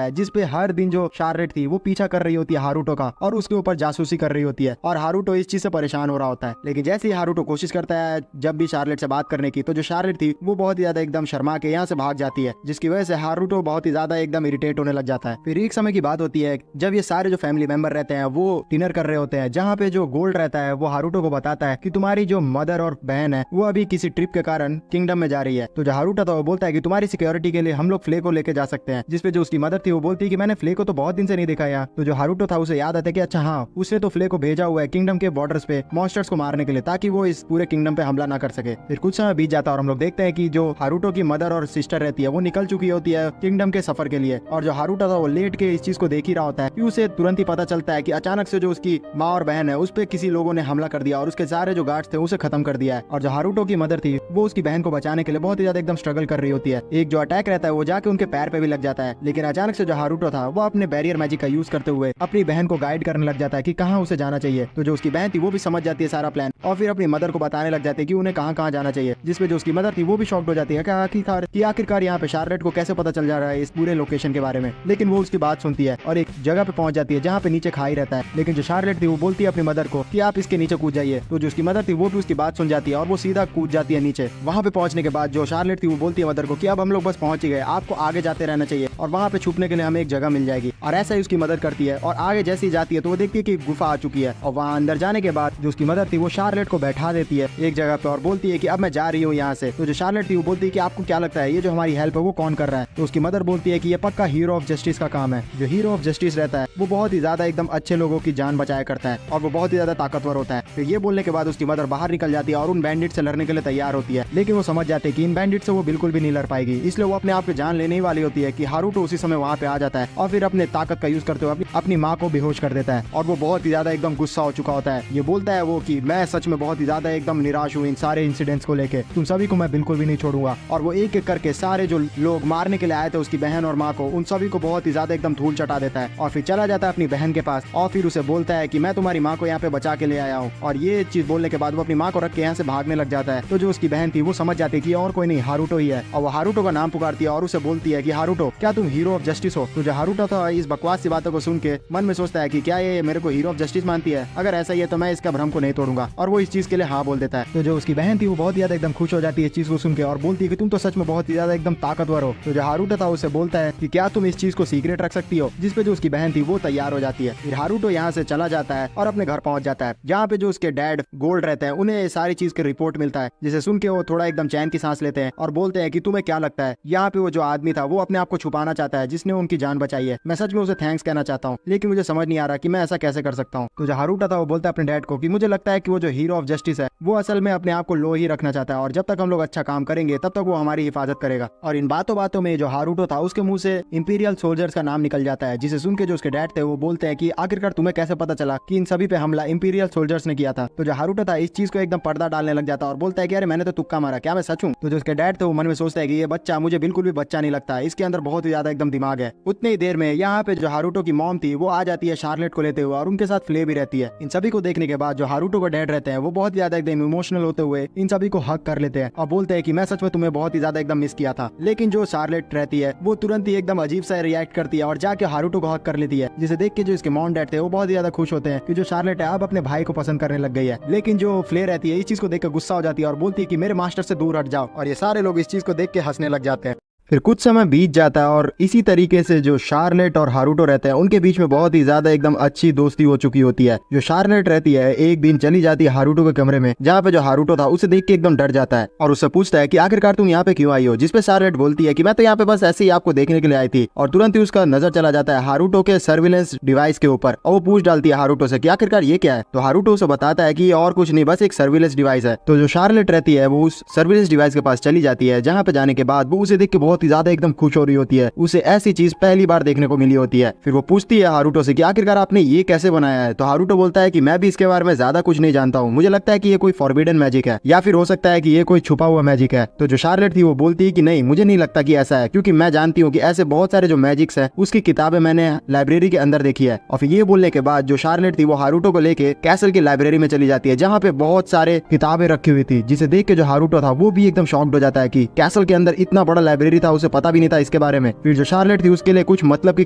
है जिसपे हर दिन जो शार्लेट थी वो पीछा कर रही होती है हारुतो का और उसके ऊपर जासूसी कर रही होती है और हारुतो इस चीज से परेशान हो रहा होता है। लेकिन जैसे ही हारुतो कोशिश करता है जब भी शार्लेट से बात करने की, तो जो शार्लेट थी वो बहुत ही ज्यादा एकदम शर्मा के यहाँ से भाग जाती है, जिसकी वजह से हारुतो बहुत ही ज्यादा एकदम इरिटेट होने लग जाता है। फिर एक समय की बात होती है जब ये सारे जो फैमिली मेंबर रहते हैं वो डिनर कर रहे होते हैं, जहाँ पे जो गोल्ड रहता है वो हारुतो को बताता है कि तुम्हारी जो मदर और बहन है वो अभी किसी ट्रिप के कारण किंगडम में जा रही है। तो जो हारुतो था वो बोलता है कि तुम्हारी सिक्योरिटी के लिए हम लोग फ्ले को लेके जा सकते हैं, जिसपे जो उसकी मदर थी वो बोलती है कि मैंने फ्ले को तो बहुत दिन से नहीं देखा यार। तो जो हारुतो था उसे याद आता है कि अच्छा हाँ, उसने तो फ्ले को भेजा हुआ है किंगडम के बॉर्डर्स पे मॉन्स्टर्स को मारने के लिए, ताकि वो इस पूरे किंगडम पे हमला ना कर सके। फिर कुछ समय बीत जाता है और हम लोग देखते हैं कि जो हारुतो की मदर और सिस्टर रहती है वो निकल चुकी होती है किंगडम के सफर के लिए, और जो हारुतो था वो लेट के इस चीज को देख ही रहा होता है कि उसे तुरंत ही पता चलता है कि अचानक से जो उसकी माँ और बहन है उस पे किसी लोगों ने हमला कर दिया और उसके सारे जो गार्ड्स थे उसे खत्म कर दिया है। और जो हारुतो की मदर थी वो उसकी बहन को बचाने के लिए बहुत ही ज्यादा एकदम स्ट्रगल कर रही होती है। एक जो अटैक रहता है वो जाके उनके पैर पे भी लग जाता है, लेकिन अचानक से जो हारुतो था वो अपने बैरियर मैजिक का यूज करते हुए अपनी बहन को गाइड करने लग जाता है कि कहाँ उसे जाना चाहिए। तो जो उसकी बहन थी वो भी समझ जाती है सारा प्लान और फिर अपनी मदर को बताने लग जाते हैं कि उन्हें कहाँ कहाँ जाना चाहिए, जिसपे जो उसकी मदर थी वो भी शॉक्ड हो जाती है कि आखिरकार यहाँ पे शार्लेट को कैसे पता चल जा रहा है इस पूरे लोकेशन के बारे में। लेकिन वो उसकी बात सुनती है और एक जगह पे पहुंच जाती है जहाँ पे नीचे खाई रहता है, लेकिन जो शार्लेट थी वो बोलती है अपनी मदर को कि आप इसके नीचे कूद जाइए। तो जो उसकी मदर थी वो भी उसकी बात सुन जाती है और वो सीधा कूद जाती है नीचे। वहाँ पे पहुंचने के बाद जो शार्लेट थी वो बोलती है मदर को कि अब हम लोग बस पहुंच ही गए, आपको आगे जाते रहना चाहिए और वहाँ पे छुपने के लिए हमें एक जगह मिल जाएगी। और ऐसा ही उसकी मदद करती है और आगे जैसे ही जाती है तो वो देखती है कि गुफा आ चुकी है और वहाँ अंदर जाने के बाद जो उसकी मदर थी वो शार्लेट को बैठा देती है एक जगह पे और बोलती है कि अब मैं जा रही हूँ यहाँ से। तो जो शार्लेट थी वो बोलती है कि आपको क्या लगता है ये जो हमारी हेल्प है वो कौन कर रहा है। तो उसकी मदर बोलती है कि ये पक्का हीरो ऑफ जस्टिस का काम है। जो हीरो ऑफ जस्टिस रहता है वो बहुत ही ज्यादा एकदम अच्छे लोगों की जान बचाया करता है और वो बहुत ही ज्यादा ताकतवर होता है। तो ये बोलने के बाद उसकी मदर बाहर निकल जाती है और उन बैंडिट से लड़ने के लिए तैयार होती है, लेकिन वो समझ जाते हैं कि इन बैंडिट से वो बिल्कुल भी नहीं लड़ पाएगी, इसलिए वो अपने आप की जान लेने ही वाली होती है कि हारुतो उसी समय वहाँ पे आ जाता है और फिर अपने ताकत का यूज करते हुए अपनी माँ को बेहोश कर देता है। और वो बहुत ही ज्यादा एकदम गुस्सा हो चुका होता है। ये बोलता है वो कि मैं सच में बहुत ही ज्यादा एकदम निराश हूँ इन सारे इंसिडेंट्स को लेके, तुम सभी को मैं बिल्कुल भी नहीं छोड़ूंगा। और वो एक एक करके सारे जो लोग मारने के लिए आए थे उसकी बहन और माँ को, उन सभी को बहुत ही ज्यादा एकदम धूल चटा देता है और फिर चला जाता है अपनी बहन के पास और फिर उसे बोलता है कि मैं तुम्हारी माँ को यहाँ पे बचा के ले आया हूँ। और ये चीज बोलने के बाद वो अपनी माँ को रख के यहाँ से भागने लग जाता है। तो जो उसकी बहन थी वो समझ जाती है कि और कोई नहीं हारुतो ही है और वो हारुतो का नाम पुकारती है और उसे बोलती है कि हारुतो क्या तुम हीरो ऑफ जस्टिस हो। तो जो हारुतो था इस बकवास की बातों को सुन के मन में सोचता है कि क्या ये मेरे को हीरो ऑफ जस्टिस मानती है, अगर ऐसा ही है तो मैं इसका भ्रम को नहीं तोड़ूंगा, और वो इस चीज के लिए हाँ बोल देता है। तो जो उसकी बहन थी वो बहुत ज्यादा एकदम खुश हो जाती है इस चीज को सुन के और बोलती है कि तुम तो सच में बहुत ही ज्यादा एकदम ताकतवर हो। तो जो हारुतो था उसे बोलता है कि क्या तुम इस चीज को सीक्रेट रख सकती हो, जिसपे जो उसकी बहन थी वो तैयार हो जाती है। फिर हारुतो यहाँ से चला जाता है और अपने घर पहुंच जाता है जहाँ पे जो उसके डैड गोल्ड रहते हैं उन्हें सारी चीज की रिपोर्ट मिलता है, जिसे सुन के वो थोड़ा एकदम चैन की सांस लेते हैं और बोलते हैं कि तुम्हें क्या लगता है यहाँ पे वो जो आदमी था वो अपने आप को छुपाना चाहता है जिसने उनकी जान बचाई है, मैं सच में उसे थैंक्स कहना चाहता हूँ लेकिन मुझे समझ नहीं आ रहा कि मैं ऐसा कैसे कर सकता हूँ। तो जो हारुतो था वो बोलता है अपने डैड को कि मुझे लगता है कि वो जो हीरो ऑफ जस्टिस है वो असल में अपने आप को लो ही रखना चाहता है और जब तक हम लोग अच्छा काम करेंगे तब तक वो हमारी हिफाजत करेगा। और इन बातों में जो हारुतो था उसके मुंह से इंपीरियल सोल्जर्स का नाम निकल जाता है, जिसे सुन के जो उसके डैड थे वो बोलते हैं कि आखिरकार तुम्हें कैसे पता चला कि इन सभी पे हमला इंपीरियल सोल्जर्स ने किया था। तो जो हारुतो था इस चीज को एकदम पर्दा डालने लग जाता है और बोलता है कि अरे मैंने तो तुक्का मारा, क्या मैं सच हूँ। तो जो उसके डैड थे वो मन में सोचता है कि ये बच्चा मुझे बिल्कुल भी बच्चा नहीं लगता, इसके अंदर बहुत ही ज्यादा एकदम दिमाग है। उतनी ही देर में यहाँ पे जो हारुतो की मॉम थी वो आ जाती है शार्लेट को लेते हुए और उनके साथ फ्ले भी रहती है। इन सभी को देखने के बाद जो हारुतो का डैड रहते हैं वो बहुत ज्यादा एकदम इमोशनल होते हुए इन सभी को हक कर लेते हैं और बोलते हैं कि मैं सच में तुम्हें बहुत ही ज्यादा एकदम मिस किया था। लेकिन जो शार्लेट रहती है वो तुरंत ही एकदम अजीब सा रिएक्ट करती है और जाके हारुतो को हक कर लेती है, जिसे देख के जो इसके मॉम डैड थे वो बहुत ज्यादा खुश होते हैं कि जो शार्लेट है अब अपने भाई को पसंद करने लग गई है। लेकिन जो फ्ले रहती है इस चीज को देख कर गुस्सा हो जाती है और बोलती है कि मेरे मास्टर से दूर हट जाओ, और ये सारे लोग इस चीज को देख के हंसने लग जाते हैं। फिर कुछ समय बीत जाता है और इसी तरीके से जो शार्लेट और हारुतो रहते हैं उनके बीच में बहुत ही ज्यादा एकदम अच्छी दोस्ती हो चुकी होती है। जो शार्लेट रहती है एक दिन चली जाती है हारुतो के कमरे में जहाँ पे जो हारुतो था उसे देख के एकदम डर जाता है और उससे पूछता है कि आखिरकार तुम यहाँ पे क्यों आई हो, जिसपे शार्लेट बोलती है कि मैं तो यहाँ पे बस ऐसे ही आपको देखने के लिए आई थी। और तुरंत ही उसका नजर चला जाता है हारुतो के सर्विलेंस डिवाइस के ऊपर और वो पूछ डालती है हारुतो से कि आखिरकार ये क्या है। तो हारुतो उसे बताता है कि और कुछ नहीं बस एक सर्विलेंस डिवाइस है। तो जो शार्लेट रहती है वो उस सर्विलेंस डिवाइस के पास चली जाती है जहाँ पे जाने के बाद वो उसे देख के बहुत बहुत ही ज्यादा एकदम खुश हो रही होती है, उसे ऐसी चीज पहली बार देखने को मिली होती है। फिर वो पूछती है हारुतो से कि आखिरकार आपने ये कैसे बनाया है। तो हारुतो बोलता है कि मैं भी इसके बारे में ज्यादा कुछ नहीं जानता हूँ, मुझे लगता है कि ये कोई फॉरबिडन मैजिक है या फिर हो सकता है कि ये कोई छुपा हुआ मैजिक है। तो जो शार्लेट थी वो बोलती है कि नहीं, मुझे नहीं लगता कि ऐसा है, क्योंकि मैं जानती हूँ कि ऐसे बहुत सारे जो मैजिक्स है उसकी किताबें मैंने लाइब्रेरी के अंदर देखी है। और फिर ये बोलने के बाद जो शार्लेट थी वो हारुतो को लेके कैसल की लाइब्रेरी में चली जाती है, जहाँ पे बहुत सारे किताबें रखी हुई थी, जिसे देख के जो हारुतो था वो भी एकदम शॉक्ड हो जाता है कि कैसल के अंदर इतना बड़ा लाइब्रेरी था, उसे पता भी नहीं था इसके बारे में। फिर जो शार्लेट थी उसके लिए कुछ मतलब की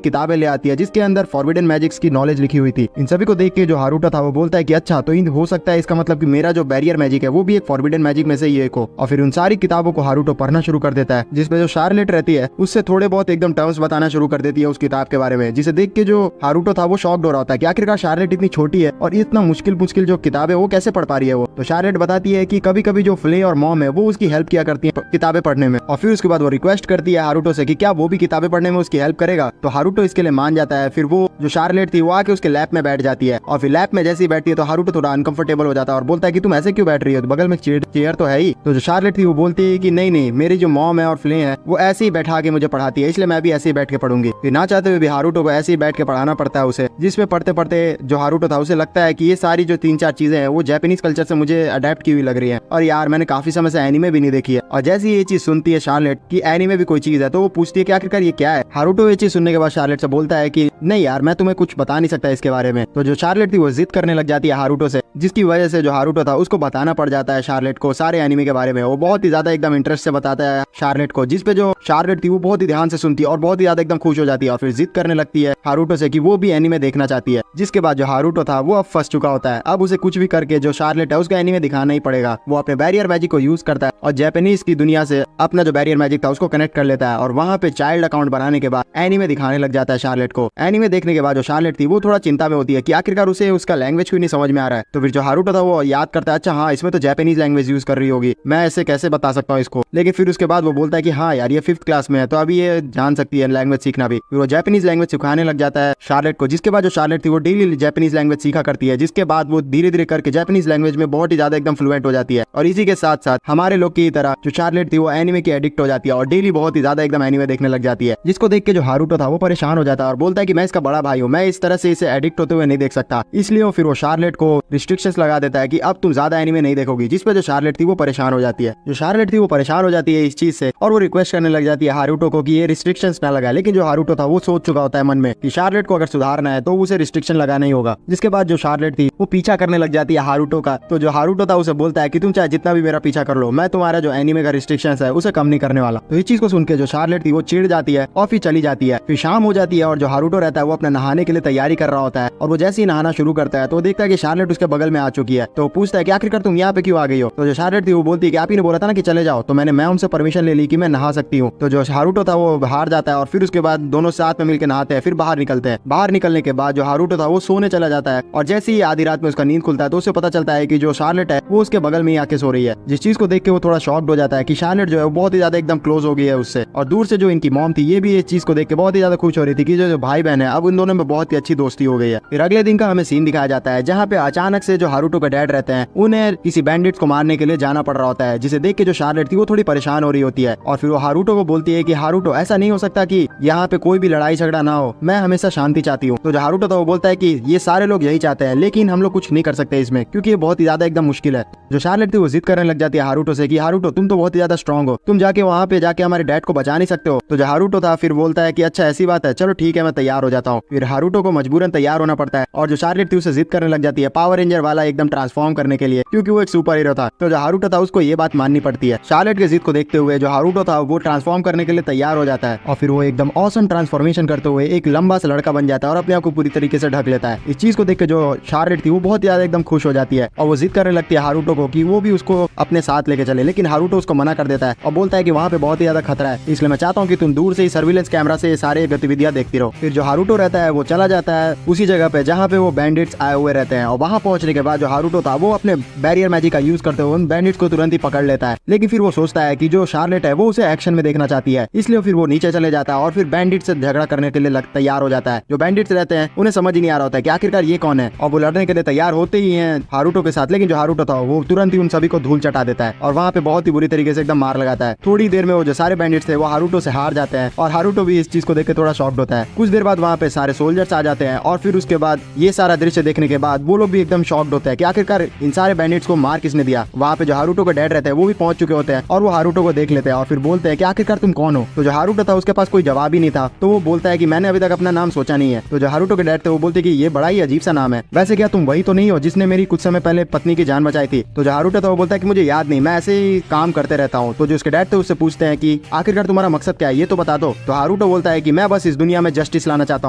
किताबें ले आती है जिसके अंदर फॉरबिडन मैजिक्स की नॉलेज लिखी हुई थी। इन सभी को देख के जो हारुतो था वो बोलता है कि अच्छा, तो इन हो सकता है इसका मतलब कि मेरा जो बैरियर मैजिक है वो भी एक फॉरबिडन मैजिक में से ही एक हो। और फिर उन सारी किताबों को हारुतो पढ़ना शुरू कर देता है, जिसपे जो शार्लेट रहती है उससे थोड़े बहुत एकदम टर्म्स बताना शुरू कर देती है उस किताब के बारे में, जिसे देख के जो हारुतो था वो शॉक्ड हो रहा होता है कि आखिरकार शार्लेट इतनी छोटी है और इतना मुश्किल जो किताब है वो कैसे पढ़ पा रही है वो। तो शार्लेट बताती है कि कभी कभी जो फ्ले और मॉम है वो उसकी हेल्प किया करती है किताबें पढ़ने में। और फिर उसके बाद वो रिक्वेस्ट करती है हारुतो से कि क्या वो भी किताबें पढ़ने में उसकी हेल्प करेगा। तो हारुतो इसके लिए मान जाता है। फिर वो जो शार्लेट थी वो आके उसके लैब में बैठ जाती है, और फिर लैब में जैसे ही बैठती है तो हारुतो थोड़ा अनकंफर्टेबल हो जाता है और बोलता है कि तुम ऐसे क्यों बैठ रही हो, तो बगल में चेयर तो है ही। तो जो शार्लेट थी वो बोलती है कि नहीं नहीं, मेरी जो मॉम है और फ्ले है वो ऐसे ही बैठा के मुझे पढ़ाती है, इसलिए मैं भी ऐसे ही बैठ के पढ़ूंगी। फिर ना चाहते हुए भी हारुतो को ऐसे ही बैठ के पढ़ाना पड़ता है उसे, जिसमें पढ़ते पढ़ते जो हारुतो था उसे लगता है कि ये सारी जो 3-4 चीजें हैं वो जापानीज कल्चर से मुझे अडेप्ट की हुई लग रही है, और यार मैंने काफी समय से एनीमे भी नहीं देखी है। और जैसे ये चीज सुनती है शार्लेट कि एनीमे भी कोई चीज है, तो वो पूछती है कि आखिरकार ये क्या है। हारुतो ये चीज सुनने के बाद शार्लेट से बोलता है कि नहीं यार, मैं तुम्हें कुछ बता नहीं सकता इसके बारे में। तो जो शार्लेट थी वो जिद करने लग जाती है हारुतो से, जिसकी वजह से जो हारुतो था उसको बताना पड़ जाता है शार्लेट को सारे एनीमे के बारे में। वो बहुत ही ज्यादा एकदम इंटरेस्ट से बताता है शार्लेट को, जिसपे जो शार्लेट थी वो बहुत ही ध्यान से सुनती है और बहुत ही ज्यादा एकदम खुश हो जाती है, और फिर जिद करने लगती है हारुतो से कि वो भी एनीमे देखना चाहती है। जिसके बाद जो हारुतो था वो अब फंस चुका होता है, अब उसे कुछ भी करके जो शार्लेट है उसका एनीमे दिखाना ही पड़ेगा। वो अपने बैरियर मैजिक को यूज करता है और जापानीज की दुनिया से अपना जो बैरियर मैजिक था उसको कनेक्ट कर लेता है, और वहाँ पे चाइल्ड अकाउंट बनाने के बाद एनीमे दिखाने लग जाता है शार्लेट को। एनीमे देखने के बाद जो शार्लेट थी वो थोड़ा चिंता में होती है कि आखिरकार उसे उसका लैंग्वेज क्यों नहीं समझ में आ रहा है। तो फिर जो हारुतो था वो याद करता है, अच्छा हाँ, इसमें तो जापानीज लैंग्वेज यूज कर रही होगी, मैं ऐसे कैसे बता सकता हूँ इसको। लेकिन फिर उसके बाद वो बोलता है कि हाँ यार, ये 5th क्लास में है तो अभी ये जान सकती है लैंग्वेज सीखना भी। फिर वो जापानीज लैंग्वेज सिखाने लग जाता है शार्लेट को, जिसके बाद जो शार्लेट थी वो डेली जापानीज लैंग्वेज सीखा करती है, जिसके बाद वो धीरे धीरे करके जापानीज लैंग्वेज में बहुत ही ज्यादा एकदम फ्लुएंट हो जाती है। और इसी के साथ साथ हमारे लोग की तरह जो शार्लेट थी वो एनीमे की एडिक्ट हो जाती है और डेली बहुत ही ज्यादा एकदम एनीमे देखने लग जाती है, जिसको देख के जो हारुतो था वो परेशान हो जाता है और बोलता है कि मैं इसका बड़ा भाई हूँ, मैं इस तरह से इसे एडिक्ट होते हुए नहीं देख सकता। इसलिए फिर वो शार्लेट को रिस्ट्रिक्शंस लगा देता है कि अब तुम ज्यादा एनीमे नहीं देखोगी, जिस पे जो शार्लेट थी वो परेशान हो जाती है। जो शार्लेट थी वो परेशान हो जाती है इस चीज से, और वो रिक्वेस्ट करने लग जाती है हारुतो को कि ये रिस्ट्रिक्शंस ना लगा। लेकिन जो हारुतो था वो सोच चुका होता है मन में कि शार्लेट को अगर सुधारना है तो उसे रिस्ट्रिक्शन लगाना ही होगा। जिसके बाद जो शार्लेट थी वो पीछा करने लग जाती है हारुतो का। तो जो हारुतो था उसे बोलता है कि तुम चाहे जितना भी मेरा पीछा कर लो, मैं तुम्हारा जो एनीमे का रिस्ट्रिक्शंस है उसे कम नहीं करने वाला। तो इस चीज को सुन के जो शार्लेट थी वो चिढ़ जाती है और फिर चली जाती है। फिर शाम हो जाती है और जो हारुतो रहता है वो अपने नहाने के लिए तैयारी कर रहा होता है, और वो जैसे ही नहाना शुरू करता है तो देखता है कि शार्लेट उसके बगल में आ चुकी है। तो पूछता है कि आखिरकार तुम यहाँ पे क्यों आ गई हो। तो जो शार्लेट थी वो बोलती है कि आप ही ने बोला था ना कि चले जाओ, तो मैं उनसे परमिशन ले ली कि मैं नहा सकती हूँ। तो जो हारुतो था वो बाहर जाता है और फिर उसके बाद दोनों साथ में मिलकर नहाते हैं, फिर बाहर निकलते हैं। बाहर निकलने के बाद जो हारुतो था वो सोने चला जाता है, और जैसे ही आधी रात में उसका नींद खुलता है तो उसे पता चलता है कि जो शार्लेट है वो उसके बगल में ही आके सो रही है। जिस चीज को देख के वो थोड़ा शॉक्ड हो जाता है कि शार्लेट जो है वो बहुत ही ज्यादा एकदम क्लोज हो गई है उससे। और दूर से जो इनकी मॉम थी ये भी इस चीज को देख के बहुत ही ज्यादा खुश हो रही थी कि जो भाई बहन है अब उन दोनों में बहुत ही अच्छी दोस्ती हो गई है। फिर अगले दिन का हमें सीन दिखाया जाता है जहाँ पे अचानक से जो हारुतो का डैड रहते हैं उन्हें किसी बैंडिट्स को मारने के लिए जाना पड़ रहा होता है, जिसे देख के जो शार्लेट थी वो थोड़ी परेशान हो रही होती है। और फिर वो हारुतो को बोलती है कि हारुतो, ऐसा नहीं हो सकता कि यहाँ पे कोई भी लड़ाई झगड़ा ना हो, मैं हमेशा शांति चाहती हूँ। तो जो हारुतो था वो बोलता है कि ये सारे लोग यही चाहते हैं, लेकिन हम लोग कुछ नहीं कर सकते इसमें, क्योंकि ये बहुत ही ज्यादा एकदम मुश्किल है। जो शार्लेट थी वो जिद करने लग जाती है हारुतो से कि हारुतो, तुम तो बहुत ही ज्यादा स्ट्रॉन्ग हो, तुम जाके वहाँ पे जाके हमारे डैड को बचा नहीं सकते हो। तो जो हारुतो था फिर बोलता है कि अच्छा ऐसी बात है, चलो ठीक है, मैं तैयार हो जाता हूँ। फिर हारुतो को मजबूरन तैयार होना पड़ता है, और जो शार्लेट थी उसे जिद करने लग जाती है पावर रेंजर वाला एकदम ट्रांसफॉर्म करने के लिए, क्योंकि वो एक सुपर हीरो था। तो जो हारुतो था उसको ये बात माननी पड़ती है। शार्लेट के जिद को देखते हुए जो हारुतो था वो ट्रांसफॉर्म करने के लिए तैयार हो जाता है, और फिर वो एकदम ऑसम ट्रांसफॉर्मेशन करते हुए एक लंबा सा लड़का बन जाता है और अपने आप को पूरी तरीके से ढक लेता है। इस चीज को देख के जो शार्लेट थी वो बहुत ज्यादा एकदम खुश हो जाती है, और वो जिद करने लगती है हारुतो को कि वो भी उसको अपने साथ लेके चले। लेकिन हारुतो उसको मना कर देता है और बोलता है कि वहाँ पे बहुत ही ज्यादा खतरा है, इसलिए मैं चाहता हूँ कि तुम दूर से ही सर्विलेंस कैमरा से सारे गतिविधियां देखती रहो। फिर जो हारुतो रहता है वो चला जाता है उसी जगह पे जहाँ पे वो बैंडिट्स आए हुए रहते हैं, और वहाँ पहुंचने पहुंचने के बाद जो हारुतो था वो अपने बैरियर मैजिक का यूज करते हुए उन बैंडिट्स को तुरंत ही पकड़ लेता है। लेकिन फिर वो सोचता है कि जो शार्लेट है वो उसे एक्शन में देखना चाहती है, इसलिए फिर वो नीचे चले जाता है और फिर बैंडिट से झगड़ा करने के लिए तैयार हो जाता है। जो बैंडिट्स रहते हैं उन्हें समझ ही नहीं आ रहा होता है कि आखिरकार ये कौन है, और वो लड़ने के लिए तैयार होते ही हैं हारुतो के साथ। लेकिन जो हारुतो था वो तुरंत ही उन सभी को धूल चटा देता है और वहाँ पे बहुत ही बुरी तरीके से एकदम मार लगाता है। थोड़ी देर में वो जो सारे बैंडिट्स थे वो हारुतो से हार जाते हैं और हारुतो भी इस चीज को देख के थोड़ा शॉक्ड होता है। कुछ देर बाद वहाँ पे सारे सोल्जर्स आ जाते हैं और फिर उसके बाद ये सारा दृश्य देखने के बाद वो लोग भी एकदम शॉक्ड होते हैं कि आखिरकार इन सारे बैंडिट्स को मार किसने दिया। वहाँ पे जो हारुतो के डैड रहते हैं वो भी पहुंच चुके होते हैं और वो हारुतो को देख लेते हैं और फिर बोलते हैं कि आखिरकार तुम कौन हो। तो जो हारुतो था उसके पास कोई जवाब ही नहीं था, तो वो बोलता है कि मैंने अभी तक अपना नाम सोचा नहीं है। तो जो हारुतो के डैड थे वो बोलते कि ये बड़ा ही अजीब सा नाम है, वैसे क्या तुम वही तो नहीं हो जिसने मेरी कुछ समय पहले पत्नी की जान बचाई थी। तो जो हारुतो था वो बोलता है कि मुझे याद नहीं, मैं ऐसे ही काम करते रहता हूँ। तो जो उसके डैड थे उससे पूछते हैं कि आखिरकार तुम्हारा मकसद क्या है, ये तो बता दो। तो हारुतो बोलता है कि मैं बस इस दुनिया में जस्टिस लाना चाहता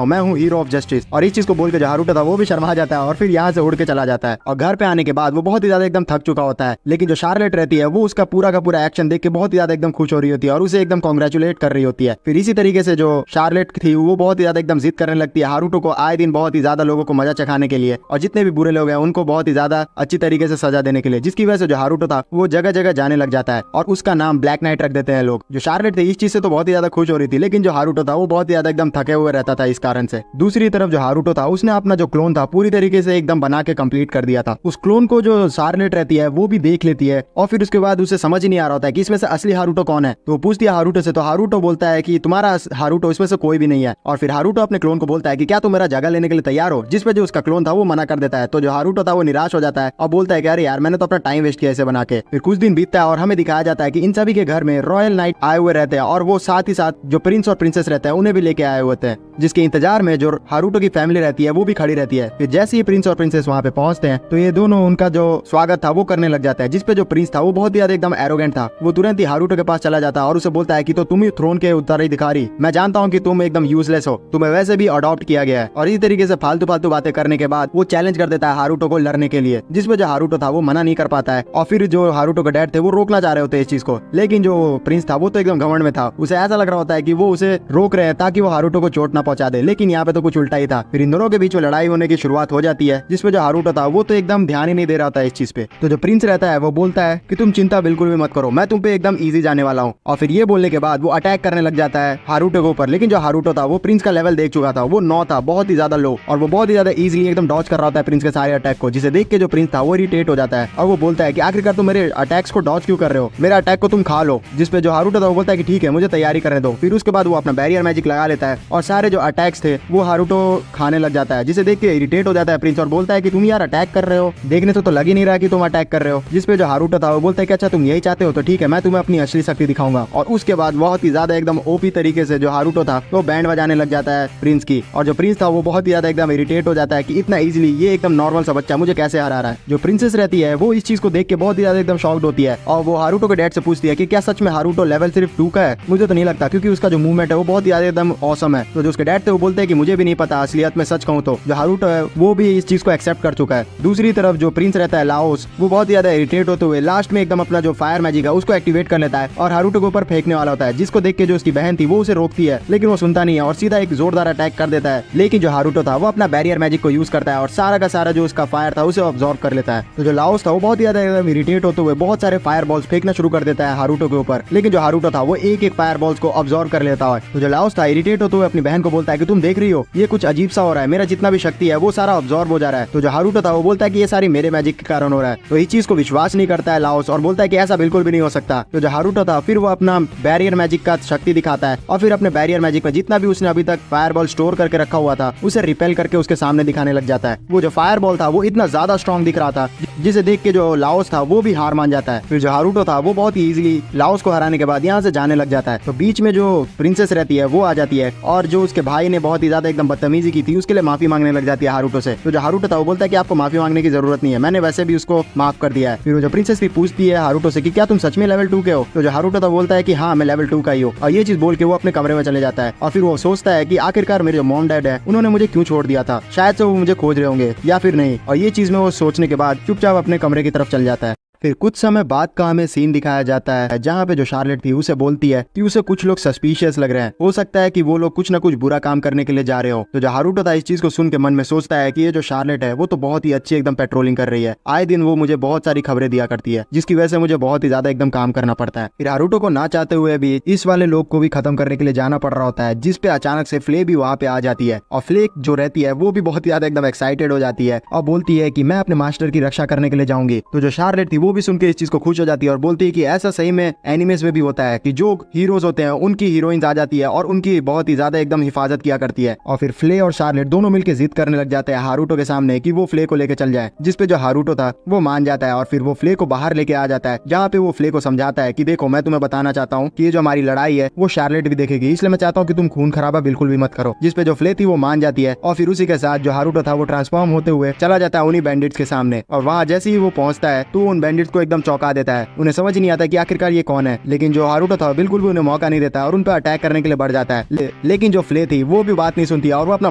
हूँ, मैं हूँ हीरो ऑफ जस्टिस। और इस चीज को बोल के जो हारुतो था वो भी शर्मा जाता है और फिर यहाँ से उड़ के चला जाता है। और घर पे आने के बाद वो बहुत ही ज्यादा एकदम थक चुका होता है, लेकिन जो शार्लेट रहती है वो उसका पूरा का पूरा एक्शन देख के बहुत ही ज्यादा एकदम खुश हो रही होती है और उसे एकदम कॉन्ग्रेचुलेट कर रही होती है। फिर इसी तरीके से जो शार्लेट थी वो बहुत ही ज्यादा एकदम जिद करने लगती है हारुतो को आए दिन बहुत ही ज्यादा लोगों को मजा चखाने के लिए, और जितने भी बुरे लोग हैं उनको बहुत ही ज्यादा अच्छी तरीके से सजा देने के लिए, जिसकी वजह से जो हारुतो था वो जगह जगह जाने लग जाता है और उसका नाम ब्लैक नाइट रख देते हैं लोग। जो शार्लेट थी इस चीज से तो बहुत ही ज्यादा खुश हो रही थी, लेकिन जो हारुतो था वो बहुत ही ज्यादा एकदम थके हुए रहता था इस कारण से। दूसरी तरफ जो हारुतो था उसने अपना जो क्लोन था पूरी तरीके से एकदम बना के कंप्लीट कर दिया था। उस क्लोन को जो शार्लेट रहती है वो भी देख लेती है और फिर उसके बाद उसे समझ ही नहीं आ रहा होता है कि इसमें से असली हारुतो कौन है। तो पूछती है हारुतो से, तो हारुतो बोलता है कि तुम्हारा हारुतो इसमें से कोई भी नहीं है। और फिर हारुतो अपने क्लोन को बोलता है कि क्या तुम मेरा जगह लेने के लिए तैयार हो, जिस पे जो उसका क्लोन था वो मना कर देता है। तो जो हारुतो था वो निराश हो जाता है और बोलता है कि अरे यार मैंने तो अपना टाइम वेस्ट किया इसे बना के। फिर कुछ दिन बीतता है और हमें दिखाया जाता है कि इन सभी के घर में रॉयल नाइट आए हुए रहते हैं और वो साथ ही साथ जो प्रिंस और प्रिंसेस रहते हैं उन्हें भी लेके आए हुए होते हैं, जिसके इंतजार में जो हारुतो की फैमिली रहती है वो भी खड़ी रहती है। फिर जैसे ही प्रिंस और प्रिंसेस वहाँ पे पहुंचते हैं तो ये दोनों उनका जो स्वागत था वो करने लग जाता है, जिसपे जो प्रिंस था वो बहुत ही ज्यादा एकदम एरोगेंट था। वो तुरंत ही हारुतो के पास चला जाता है और उसे बोलता है कि तो तुम ही थ्रोन के उत्तराधिकारी, मैं जानता हूँ कि तुम एकदम यूजलेस हो, तुम्हें वैसे भी अडॉप्ट किया गया है। और इस तरीके से फालतू फालतू बातें करने के बाद वो चैलेंज कर देता है हारुतो को लड़ने के लिए, जिसपे जो हारुतो था वो मना नहीं कर पाता है। और फिर जो हारुतो के डैड थे वो रोकना चाह रहे होते हैं इस चीज को, लेकिन जो प्रिंस था वो तो एकदम घमंड में था, उसे ऐसा लग रहा होता है कि वो उसे रोक रहे हैं ताकि वो हारुतो को चोट ना पहुंचा दे। लेकिन यहाँ पे तो कुछ उल्टा ही था। फिर इन दोनों के बीच में लड़ाई होने की शुरुआत हो जाती है, जिसपे जो हारुतो था वो तो एकदम ध्यान ही नहीं दे रहा था इस चीज पे। तो जो प्रिंस रहता है वो बोलता है कि तुम चिंता बिल्कुल भी मत करो, मैं तुम पे एकदम इजी जाने वाला हूँ। और फिर ये बोलने के बाद वो अटैक करने लग जाता है हारुतो के ऊपर। लेकिन जो हारुतो था वो प्रिंस का लेवल देख चुका था, वो 9 था, बहुत ही ज्यादा लो, और वो बहुत ही ज्यादा इजीली एकदम डॉज कर रहा होता है प्रिंस के सारे अटैक को, जिसे देख के जो प्रिंस था वो इरिटेट हो जाता है और वो बोलता है कि आखिरकार तुम मेरे अटैक्स को डॉज क्यों कर रहे हो, मेरा अटैक को तुम खा लो। जिसपे जो हारुतो था वो बोलता है कि ठीक है मुझे तैयारी करने दो। फिर उसके बाद वो अपना बैरियर मैजिक लगा लेता है और सारे जो अटैक्स थे वो हारुतो खाने लग जाता है, जिसे देख के इरिटेट हो जाता है प्रिंस और बोलता है कि तुम यार अटैक कर रहे हो, देखने से तो लग ही नहीं रहा कि तुम अटैक कर रहे हो। जिसपे जो हारुतो था वो बोलता है कि अच्छा तुम यही चाहते हो तो ठीक है, मैं तुम्हें अपनी असली शक्ति दिखाऊंगा। और उसके बाद बहुत ही ज्यादा एकदम ओपी तरीके से जो हारुतो था वो बैंड बजाने लग जाता है प्रिंस की, और जो प्रिंस था वो बहुत ही ज्यादा एकदम इरिटेट हो जाता है कि इतना इजीली ये एकदम नॉर्मल सा बच्चा मुझे कैसे हरा रहा है। जो प्रिंसेस रहती है वो इस चीज को देख के बहुत ही ज्यादा एकदम शॉक्ड होती है और वो हारुतो के डैड से पूछती है कि क्या सच में हारुतो लेवल सिर्फ 2 का है, मुझे तो नहीं लगता, क्योंकि उसका जो मूवमेंट है वो बहुत ही ज्यादा एकदम ऑसम है। तो जो उसके डैड थे वो बोलते हैं कि मुझे भी नहीं पता, असलियत में सच कहूँ तो जो हारुतो है वो भी इस चीज को एक्सेप्ट कर चुका है। दूसरी तरफ जो प्रिंस रहता है लाओस, वो बहुत ही ज्यादा इरिटेट होते हुए लास्ट में एकदम अपना जो फायर मैजिक है उसको एक्टिवेट कर लेता है और हारुतो के ऊपर फेंकने वाला होता है, जिसको देख के जो उसकी बहन थी वो उसे रोकती है, लेकिन वो सुनता नहीं है और सीधा एक जोरदार अटैक कर देता है। लेकिन जो हारुतो था वो अपना बैरियर मैजिक को यूज करता है और सारा का सारा जो उसका फायर था उसे ऑब्जॉर्व कर लेता है। तो जो लाओस था वो बहुत ही ज्यादा एकदम इरिटेट होते हुए बहुत सारे फायर बॉल्स फेंकना शुरू कर देता है हारुतो के ऊपर, लेकिन जो हारुतो था वो एक एक फायर बॉल्स को ऑब्जॉर्व कर लेता है। तो जो लाओस था इरिटेट होते हुए अपनी बहन को बोलता है कि तुम देख रही हो ये कुछ अजीब सा हो रहा है, मेरा जितना भी शक्ति है वो सारा ऑब्जॉर्व हो जा रहा है। तो जो हारुतो था वो बोलता है कि ये सारी मेरे मैजिक के कारण हो रहा है। तो इस चीज को विश्वास नहीं करता है लाओस और बोलता है कि ऐसा बिल्कुल भी नहीं हो सकता। तो जो हारुतो था फिर वो अपना बैरियर मैजिक का शक्ति दिखाता है और फिर अपने बैरियर मैजिक में जितना भी उसने अभी तक फायर बॉल स्टोर करके रखा हुआ था उसे रिपेल करके उसके सामने दिखाने लग जाता है। वो जो फायर बॉल था वो इतना ज्यादा स्ट्रॉन्ग दिख रहा था जिसे देख के जो लाओस था वो भी हार मान जाता है। फिर जो हारुतो था वो बहुत ही इजीली लाओस को हराने के बाद यहाँ से जाने लग जाता है। तो बीच में जो प्रिंसेस रहती है वो आ जाती है और जो उसके भाई ने बहुत ही ज्यादा एकदम बदतमीजी की थी उसके लिए माफी मांगने लग जाती है हारुतो से। तो जो हारुतो था वो बोलता है कि आपको माफी मांगने की जरूरत नहीं है, मैंने वैसे भी उसको माफ कर दिया है। फिर वो जो प्रिंसेस भी पूछती है हारुतो से कि क्या तुम सच में लेवल 2 के हो। तो जो हारुतो था बोलता है कि हाँ मैं लेवल 2 का ही हूँ, और ये चीज बोल के वो अपने कमरे में चले जाता है। और फिर वो सोचता है कि आखिरकार मेरे जो मॉम डैड है उन्होंने मुझे क्यों छोड़ दिया था, शायद से वो मुझे खोज रहे होंगे या फिर नहीं, और ये चीज में वो सोचने के बाद चुपचाप अपने कमरे की तरफ चल जाता है। फिर कुछ समय बाद का हमें सीन दिखाया जाता है जहाँ पे जो शार्लेट थी उसे बोलती है कि उसे कुछ लोग सस्पिशियस लग रहे हैं, हो सकता है कि वो लोग कुछ ना कुछ बुरा काम करने के लिए जा रहे हो। तो जो हारुतो था इस चीज को सुन के मन में सोचता है कि ये जो शार्लेट है वो तो बहुत ही अच्छी एकदम पेट्रोलिंग कर रही है, आए दिन वो मुझे बहुत सारी खबरें दिया करती है जिसकी वजह से मुझे बहुत ही ज्यादा एकदम काम करना पड़ता है। फिर हारुतो को ना चाहते हुए भी इस वाले लोग को भी खत्म करने के लिए जाना पड़ रहा होता है, जिसपे अचानक से फ्ले भी वहाँ पे आ जाती है और फ्ले जो रहती है वो भी बहुत ही ज्यादा एकदम एक्साइटेड हो जाती है और बोलती है कि मैं अपने मास्टर की रक्षा करने के लिए जाऊंगी। तो जो शार्लेट थी वो भी सुन के इस चीज को खुश हो जाती है और बोलती है कि ऐसा सही में एनिमेस में भी होता है कि जो हीरोज होते हैं उनकी हीरोइंस आ जाती है और उनकी बहुत ही ज्यादा एकदम हिफाजत किया करती है। और फिर फ्ले और शार्लेट दोनों मिलकर जिद करने लग जाते हैं हारुतो के सामने कि वो फ्ले को लेके चल जाए, जिसपे जो हारुतो था वो मान जाता है और फिर वो फ्ले को बाहर लेके आ जाता है, जहाँ पे वो फ्ले को समझाता है कि देखो मैं तुम्हें बताना चाहता हूँ कि ये जो हमारी लड़ाई है वो शार्लेट भी देखेगी, इसलिए मैं चाहता हूँ कि तुम खून खराबा बिल्कुल भी मत करो। जिसपे जो फ्ले थी वो मान जाती है और फिर उसी के साथ जो हारुतो था वो ट्रांसफॉर्म होते हुए चला जाता है उन्हीं बैंडिट्स के सामने। और वहाँ जैसे ही वो पहुंचता है तो उन बैंडिट्स को एकदम चौंका देता है, उन्हें समझ नहीं आता कि आखिरकार ये कौन है। लेकिन जो हारुतो था बिल्कुल भी उन्हें मौका नहीं देता और उन पर अटैक करने के लिए बढ़ जाता है। लेकिन जो फ्ले थी वो भी बात नहीं सुनती और वो अपना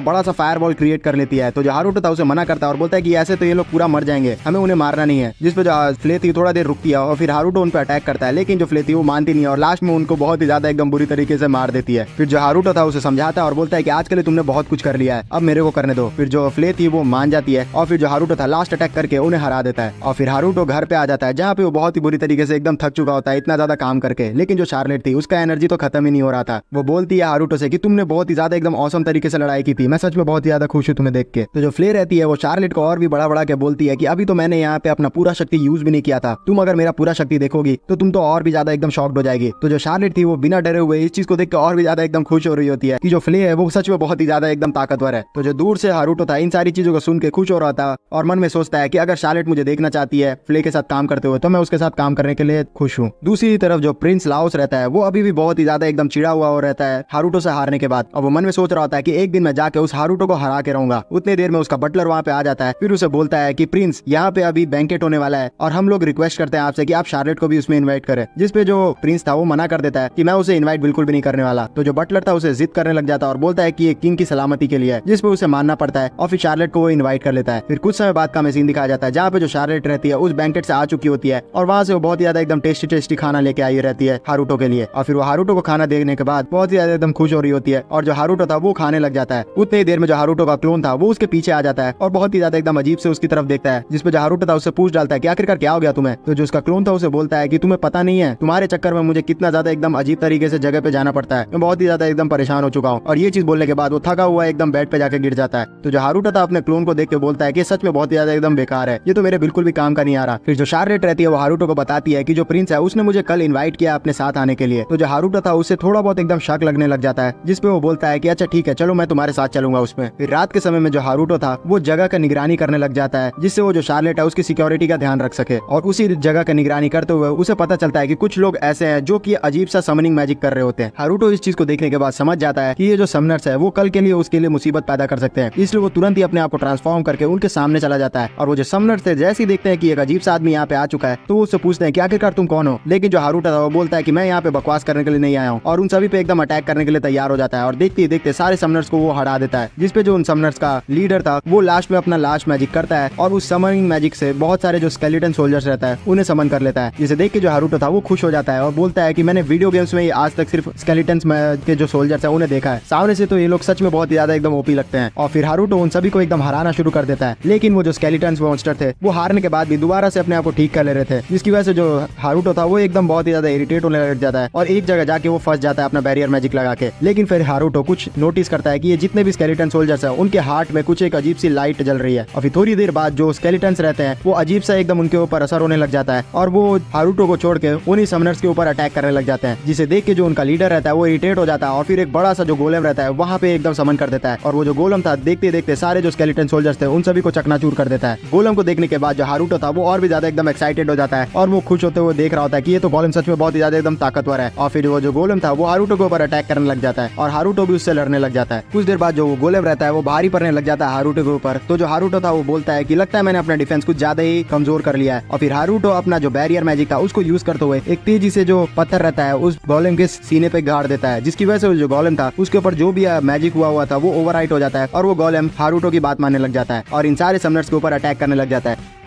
बड़ा सा फायरबॉल क्रिएट कर लेती है। तो जो हारुतो था उसे मना करता है और बोलता है कि ऐसे तो ये लोग पूरा मर जाएंगे, हमें उन्हें मारना नहीं है। जिसपे जो फ्ले थी थोड़ा देर रुकती है और फिर हारुतो उन पर अटैक करता है, लेकिन जो फ्ले थी वो मानती नहीं है और लास्ट में उनको बहुत ही ज्यादा एकदम बुरी तरीके से मार देती है। फिर जो हारुतो था उसे समझाता है और बोलता है कि आज के लिए तुमने बहुत कुछ कर लिया है, अब मेरे को करने दो। फिर जो फ्ले थी वो मान जाती है और फिर जो हारुतो था लास्ट अटैक करके उन्हें हरा देता है। और फिर हारुतो घर पे आ जाता है जहाँ पे वो बहुत ही बुरी तरीके से एकदम थक चुका होता है इतना ज्यादा काम करके। लेकिन जो शार्लेट थी उसका एनर्जी तो खत्म ही नहीं हो रहा था। वो बोलती है हारुतो से कि तुमने बहुत ही ज्यादा एकदम औसम तरीके से लड़ाई की थी, मैं सच में बहुत ही ज्यादा खुश हूँ तुम्हें देख के। तो जो फ्ले रहती है वो शार्लेट को और भी बड़ा बड़ा के बोलती है कि अभी तो मैंने यहाँ पे अपना पूरा शक्ति यूज भी नहीं किया था, तुम अगर मेरा पूरा शक्ति देखोगी तो तुम तो और भी ज्यादा एकदम शॉक्ड हो जाएगी। तो जो शार्लेट थी वो बिना डरे हुए इस चीज को देख के और भी ज्यादा एकदम खुश हो रही होती है कि जो फ्ले है वो सच में बहुत ही ज्यादा एकदम ताकतवर है। तो जो दूर से हारुतो था इन सारी चीजों को सुन के खुश हो रहा था और मन में सोचता है कि अगर शार्लेट मुझे देखना चाहती है फ्ले के साथ काम करते हुए तो मैं उसके साथ काम करने के लिए खुश हूँ। दूसरी तरफ जो प्रिंस लाओस रहता है वो अभी भी बहुत ही ज्यादा एकदम चिड़ा हुआ रहता है हारुतो से हारने के बाद और वो मन में सोच रहा होता है कि एक दिन मैं जाके उस हारुतो को हरा के रहूंगा। उतनी देर में उसका बटलर वहाँ पे आ जाता है, फिर उसे बोलता है कि प्रिंस यहाँ पे अभी बैंकेट होने वाला है और हम लोग रिक्वेस्ट करते हैं आपसे कि आप शार्लेट को भी उसमें इन्वाइट करें। जिसपे जो प्रिंस था वो मना कर देता है कि मैं उसे इन्वाइट बिल्कुल भी नहीं करने वाला। तो जो बटलर था उसे जिद करने लग जाता है और बोलता है कि ये किंग की सलामती के लिए है, जिसपे उसे मानना पड़ता है और फिर शार्लेट को वो इन्वाइट कर लेता है। फिर कुछ समय बाद का हमें सीन दिखाया जाता है जहाँ पे जो शार्लेट रहती है उस बैंकेट से आ चुकी होती है और वहाँ से वो बहुत ही ज्यादा एकदम टेस्टी टेस्टी खाना लेके आई रहती है हारुतो के लिए। और फिर वो हारुतो को खाना देखने के बाद बहुत ही ज्यादा एकदम खुश हो रही होती है और जो हारुतो था वो खाने लग जाता है। उतनी ही देर में जो हारुतो का क्लोन था वो उसके पीछे आ जाता है और बहुत ही ज्यादा एकदम अजीब से उसकी तरफ देखता है। जिसपे जो हारुतो था उससे पूछ डालता है कि आखिरकार क्या हो गया तुम्हें। तो जो उसका क्लोन था उसे बोलता है कि तुम्हें पता नहीं है तुम्हारे चक्कर में मुझे कितना ज्यादा एकदम अजीब तरीके से जगह पे जाना पड़ता है, मैं बहुत ही ज्यादा एकदम परेशान हो चुका हूँ। और ये चीज बोलने के बाद वो थका हुआ एकदम बेड पे जाके गिर जाता है। तो जो हारुतो था अपने क्लोन को देख के बोलता है कि सच में बहुत ही ज्यादा एकदम बेकार है, ये तो मेरे बिल्कुल भी काम का नहीं आ रहा। फिर जो शार्लेट रहती है वो हारुतो को बताती है कि जो प्रिंस है उसने मुझे कल इन्वाइट किया अपने साथ आने के लिए। तो जो हारुतो था उसे थोड़ा बहुत एकदम शक लगने लग जाता है, जिसपे वो बोलता है कि अच्छा ठीक है चलो मैं तुम्हारे साथ चलूंगा उसमें। फिर रात के समय में जो हारुतो था वो जगह का निगरानी करने लग जाता है, जिससे वो जो शार्लेट है उसकी सिक्योरिटी का ध्यान रख सके। और उसी जगह का निगरानी करते हुए उसे पता चलता है कि कुछ लोग ऐसे हैं जो कि अजीब सा समनिंग मैजिक कर रहे होते हैं। हारुतो इस चीज को देखने के बाद समझ जाता है कि ये जो समनर्स है वो कल के लिए उसके लिए मुसीबत पैदा कर सकते हैं, इसलिए वो तुरंत ही अपने आप को ट्रांसफॉर्म करके उनके सामने चला जाता है। और वो जो समनर्स थे जैसे ही देखते हैं कि एक अजीब सा आदमी यहाँ पे आ चुका है तो वो उससे पूछते हैं कि आखिरकार तुम कौन हो। लेकिन जो हारुतो था वो बोलता है कि मैं यहाँ पे बकवास करने के लिए नहीं आया हूँ और उन सभी पे एकदम अटैक करने के लिए तैयार हो जाता है और देखते ही देखते सारे समनर्स को वो हरा देता है। जिसपे जो उन समनर्स का लीडर था वो लास्ट में अपना लास्ट मैजिक करता है और उस समनिंग मैजिक से बहुत सारे जो स्केलेटन सोल्जर्स रहता है उन्हें समन कर लेता है। जिसे देख के जो हारुतो था वो खुश हो जाता है और बोलता है कि मैंने वीडियो गेम्स में आज तक सिर्फ स्केलेटन्स के जो सोल्जर्स है उन्हें देखा है, सामने से तो ये लोग सच में बहुत ही ज्यादा एकदम ओपी लगते हैं। और फिर हारुतो उन सभी को एकदम हराना शुरू कर देता है। लेकिन वो जो स्केलेटन्स मॉन्स्टर थे वो हारने के बाद भी दोबारा से अपने आप को ठीक कर ले रहे थे, जिसकी वजह से जो हारुतो था वो एकदम बहुत ही ज्यादा इरिटेट होने लग जाता है और एक जगह जाके वो फंस जाता है अपना बैरियर मैजिक लगा के। लेकिन फिर हारुतो कुछ नोटिस करता है कि ये जितने भी स्केलेटन सोल्जर्स है उनके हार्ट में कुछ एक अजीब सी लाइट जल रही है। और फिर थोड़ी देर बाद जो स्केलेटन्स रहते हैं वो अजीब सा एकदम उनके ऊपर असर होने लग जाता है और वो हारुतो को छोड़ के उन्हीं समनर्स के ऊपर अटैक करने लग जाते हैं। जिसे देख के जो उनका लीडर रहता है वो इरिटेट हो जाता है और फिर एक बड़ा सा जो गोलेम रहता है वहाँ पे एकदम समन कर देता है। और वो जो गोलम था देखते देखते सारे जो स्केलेटन सोल्जर्स थे उन सभी को चकनाचूर कर देता है। गोलम को देखने के बाद जो हारुतो था वो और भी ज्यादा एकदम एक्साइटेड हो जाता है और वो खुश होते हुए देख रहा होता है कि ये तो गोलम सच में बहुत ही ज्यादा एकदम ताकतवर है। और फिर वो जो गोलम था वो हारुतो के ऊपर अटैक करने लग जाता है और हारुतो भी उससे लड़ने लग जाता है। कुछ देर बाद जो वो गोलेम रहता है वो भारी पड़ने लग जाता है हारुतो के ऊपर। तो जो हारुतो था वो बोलता है कि लगता है मैंने अपना डिफेंस कुछ ज्यादा ही कमजोर कर लिया है। और फिर हारुतो अपना जो बैरियर मैजिक था उसको यूज करते हुए एक तेजी से जो पत्थर रहता है उस गोलेम के सीने पे गाड़ देता है, जिसकी वजह से जो गोलेम था उसके ऊपर जो भी मैजिक हुआ था वो ओवरराइट हो जाता है और वो गोलेम हारुतो की बात मानने लग जाता है और इन सारे समनर्स के ऊपर अटैक करने लग जाता है।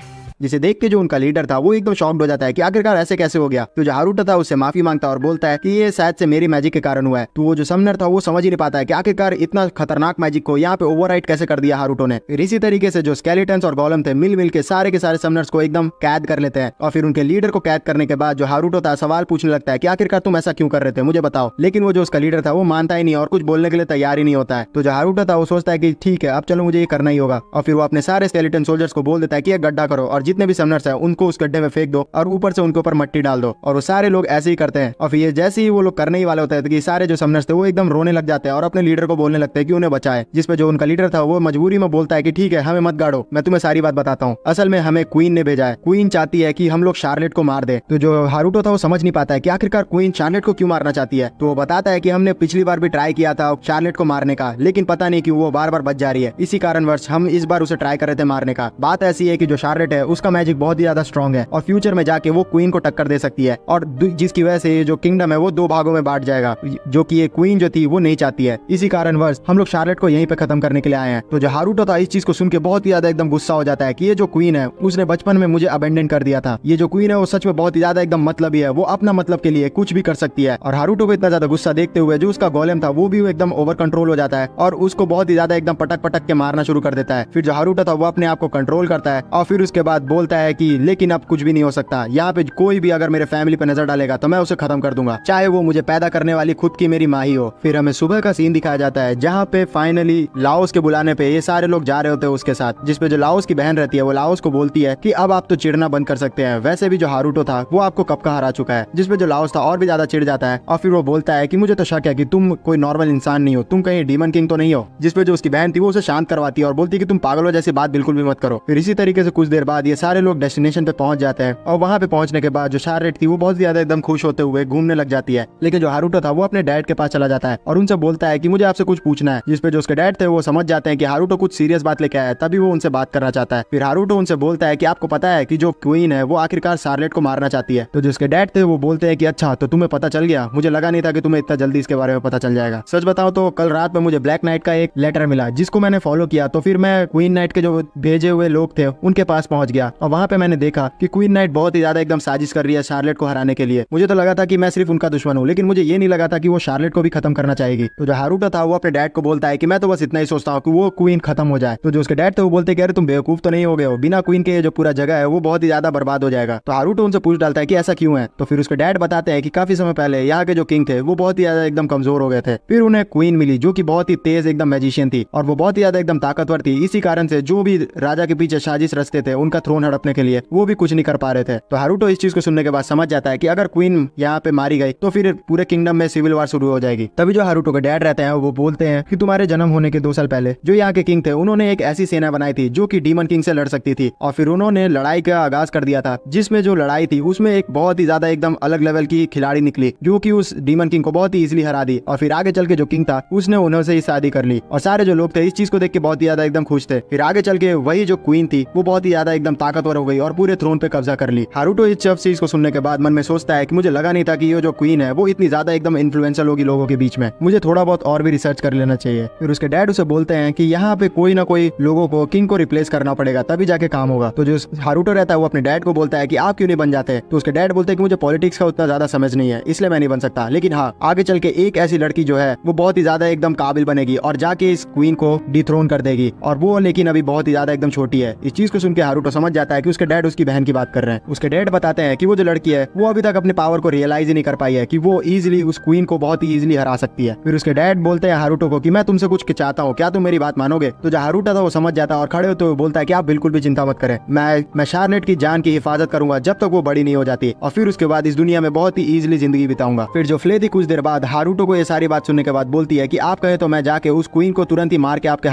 जिसे देख के जो उनका लीडर था वो एकदम शॉक्ड हो जाता है कि आखिरकार ऐसे कैसे हो गया। तो जो हारुतो था उससे माफी मांगता है और बोलता है कि ये शायद से मेरी मैजिक के कारण हुआ है। तो वो जो समनर था वो समझ ही नहीं पाता है कि आखिरकार इतना खतरनाक मैजिक को यहाँ पे ओवरराइड कैसे कर दिया हारुतो ने। फिर इसी तरीके से जो स्केलेटन्स और गोलम थे मिल के सारे समनर्स को एकदम कैद कर लेते हैं और फिर उनके लीडर को कैद करने के बाद जो हारुतो था सवाल पूछने लगता है कि आखिरकार तुम ऐसा क्यों कर रहे थे, मुझे बताओ। लेकिन वो जो उसका लीडर था वो मानता ही नहीं और कुछ बोलने के लिए तैयार ही नहीं होता है। तो जो हारुतो था वो सोचता है कि ठीक है अब चलो मुझे ये करना ही होगा और फिर वो अपने सारे स्केलेटन सोल्जर्स को बोल देता है कि एक गड्ढा करो और जितने भी समनर्स है उनको उस गड्ढे में फेंक दो और ऊपर से उनके ऊपर मट्टी डाल दो। और वो सारे लोग ऐसे ही करते हैं और फिर ये जैसे ही वो लोग करने ही वाले होते हैं कि सारे जो समनर्स थे वो एकदम रोने लग जाते हैं और अपने लीडर को बोलने लगते हैं कि उन्हें बचाए। जिसपे जो उनका लीडर था वो मजबूरी में बोलता है कि ठीक है हमें मत गाड़ो, मैं तुम्हें सारी बात बताता हूँ। असल में हमें क्वीन ने भेजा है, क्वीन चाहती है कि हम लोग शार्लेट को मार दे। तो जो हारुतो था वो समझ नहीं पाता है कि आखिरकार क्वीन शार्लेट को क्यों मारना चाहती है। तो वो बताता है कि हमने पिछली बार भी ट्राई किया था शार्लेट को मारने का, लेकिन पता नहीं क्यों वो बार बार बच जा रही है। इसी कारणवश हम इस बार उसे ट्राई कर रहे थे मारने का। बात ऐसी है कि जो शार्लेट है उसका मैजिक बहुत ही ज्यादा स्ट्रॉन्ग है और फ्यूचर में जाके वो क्वीन को टक्कर दे सकती है और जिसकी वजह से जो किंगडम है वो 2 भागों में बांट जाएगा, जो कि ये क्वीन जो थी वो नहीं चाहती है। इसी कारणवश हम लोग शार्लेट को यहीं पे खत्म करने के लिए आए हैं। तो जो हारुतो था इस चीज को सुन के बहुत ही ज्यादा एकदम गुस्सा हो जाता है कि ये जो क्वीन है उसने बचपन में मुझे अबेंडन कर दिया था। ये जो क्वीन है वो सच में बहुत ही ज्यादा एकदम मतलबी है, वो अपना मतलब के लिए कुछ भी कर सकती है। और हारुतो को इतना ज्यादा गुस्सा देखते हुए जो उसका गोलेम था वो भी एकदम ओवर कंट्रोल हो जाता है और उसको बहुत ही ज्यादा एकदम पटक पटक के मारना शुरू कर देता है। फिर जो हारुतो था वो अपने आप को कंट्रोल करता है और फिर उसके बाद बोलता है कि लेकिन अब कुछ भी नहीं हो सकता, यहाँ पे कोई भी अगर मेरे फैमिली पे नजर डालेगा तो मैं उसे खत्म कर दूंगा, चाहे वो मुझे पैदा करने वाली खुद की मेरी माँ ही हो। फिर हमें सुबह का सीन दिखाया जाता है जहाँ पे फाइनली लाओस के बुलाने पे ये सारे लोग जा रहे होते हैं उसके साथ, जिसपे जो लाओस की बहन रहती है वो लाओस को बोलती है कि अब आप तो चिढ़ना बंद कर सकते हैं, वैसे भी जो हारुतो था वो आपको कब का हरा चुका है। जिसपे जो लाओस था और भी ज्यादा चिढ़ जाता है और फिर वो बोलता है कि मुझे तो शक है कि तुम कोई नॉर्मल इंसान नहीं हो, तुम कहीं डीमन किंग तो नहीं हो। जिसपे जो उसकी बहन थी वो उसे शांत करवाती है और बोलती है कि तुम पागल हो, जैसी बात बिल्कुल भी मत करो। फिर इसी तरीके से कुछ देर बाद ये सारे लोग डेस्टिनेशन पे पहुंच जाते हैं और वहाँ पे पहुंचने के बाद जो शार्लेट थी वो बहुत ज्यादा एकदम खुश होते हुए घूमने लग जाती है। लेकिन जो हारुतो था वो अपने डैड के पास चला जाता है और उनसे बोलता है कि मुझे आपसे कुछ पूछना है। जिसपे जो उसके डैड थे वो समझ जाते हैं कि हारुतो कुछ सीरियस बात लेके आया है, तभी वो उनसे बात करना चाहता है। फिर हारुतो उनसे बोलता है कि आपको पता है कि जो क्वीन है वो आखिरकार शार्लेट को मारना चाहती है। तो जो उसके डैड थे वो बोलते हैं कि अच्छा तो तुम्हें पता चल गया, मुझे लगा नहीं था कि तुम्हें इतना जल्दी इसके बारे में पता चल जाएगा। सच बताओ तो कल रात में मुझे ब्लैक नाइट का एक लेटर मिला जिसको मैंने फॉलो किया, तो फिर मैं क्वीन नाइट के जो भेजे हुए लोग थे उनके पास पहुंच गया और वहाँ पे मैंने देखा कि क्वीन नाइट बहुत ही ज्यादा एकदम साजिश कर रही है शार्लेट को हराने के लिए। मुझे तो लगा था कि मैं सिर्फ उनका दुश्मन हूँ, लेकिन मुझे ये नहीं लगा था कि वो शार्लेट को भी खत्म करना चाहेगी। तो जो हारुतो था वो अपने डैड को बोलता है कि मैं तो बस इतना ही सोचता हूँ कि वो क्वीन खत्म हो जाए। तो जो उसके डैड थे वो बोलते हैं कि अरे तुम बेवकूफ तो नहीं हो गए हो, बिना क्वीन के जो पूरा जगह है वो बहुत ही ज्यादा बर्बाद हो जाएगा। तो हारुतो उनसे पूछ डालता है कि ऐसा क्यों है। तो फिर उसके डैड बताते हैं कि काफी समय पहले यहाँ के जो किंग थे वो बहुत ही ज्यादा एकदम कमजोर हो गए थे, फिर उन्हें क्वीन मिली जो कि बहुत ही तेज एकदम मैजिशियन थी और वो बहुत ही ज्यादा एकदम ताकतवर थी। इसी कारण से जो भी राजा के पीछे साजिश रचते थे उनका थ्रोन हड़पने के लिए वो भी कुछ नहीं कर पा रहे थे। तो हारुतो इस चीज को सुनने के बाद समझ जाता है कि अगर क्वीन यहाँ पे मारी गई तो फिर पूरे किंगडम में सिविल वार शुरू हो जाएगी। तभी जो हारुतो के डैड रहते हैं वो बोलते हैं कि तुम्हारे जन्म होने के 2 साल पहले जो यहाँ के किंग थे उन्होंने एक ऐसी सेना बनाई थी जो कि डीमन किंग से लड़ सकती थी और फिर उन्होंने लड़ाई का आगाज कर दिया था, जिसमें जो लड़ाई थी उसमें एक बहुत ही ज्यादा एकदम अलग लेवल की खिलाड़ी निकली जो कि उस डीमन किंग को बहुत ही इजीली हरा दी और फिर आगे चल के जो किंग था उसने उन्होंने ही शादी कर ली और सारे जो लोग थे इस चीज को देख के बहुत ही ज्यादा एकदम खुश थे। फिर आगे चल के वही जो क्वीन थी वो बहुत ही ज्यादा एकदम ताकतवर हो गई और पूरे थ्रोन पे कब्जा कर ली। हारुतो इस सब चीज को सुनने के बाद मन में सोचता है कि मुझे लगा नहीं था कि ये जो क्वीन है वो इतनी ज्यादा एकदम इन्फ्लुएंशियल होगी लोगों के बीच में, मुझे थोड़ा बहुत और भी रिसर्च कर लेना चाहिए। फिर उसके डैड उसे बोलते हैं कि यहाँ पे कोई ना कोई लोगों को किंग को रिप्लेस करना पड़ेगा तभी जाके काम होगा। तो जो हारुतो रहता है वो अपने डैड को बोलता है कि आप क्यों नहीं बन जाते। तो उसके डैड बोलते हैं कि मुझे पॉलिटिक्स का उतना ज्यादा समझ नहीं है इसलिए मैं नहीं बन सकता, लेकिन हाँ आगे चल के एक ऐसी लड़की जो है वो बहुत ही ज्यादा एकदम काबिल बनेगी और जाके इस क्वीन को डिथ्रोन कर देगी और वो लेकिन अभी बहुत ही ज्यादा एकदम छोटी है। इस चीज को सुन के हारुतो समझ जाता है कि उसके डैड उसकी बहन की बात कर रहे हैं। उसके डैड बताते हैं कि वो जो लड़की है वो अभी तक अपने पावर को रियलाइज ही नहीं कर पाई है कि वो इजीली उस क्वीन को बहुत ही इजीली हरा सकती है। फिर उसके डैड बोलते हैं हारुतो को कि मैं तुमसे कुछ चाहता हूँ, क्या तुम मेरी बात मानोगे। तो जो हारुतो था वो समझ जाता है और खड़े होते हुए बोलता है कि आप बिल्कुल भी चिंता मत करें, मैं शार्लेट की जान की हिफाजत करूंगा जब तक वो बड़ी नहीं हो जाती और फिर उसके बाद इस दुनिया में बहुत ही इजीली जिंदगी बिताऊंगा। फिर जो फ्ले थी कुछ देर बाद हारुतो को ये सारी बात सुनने के बाद बोलती है कि आप कहे तो मैं जाके उस क्वीन को तुरंत ही मार के आपके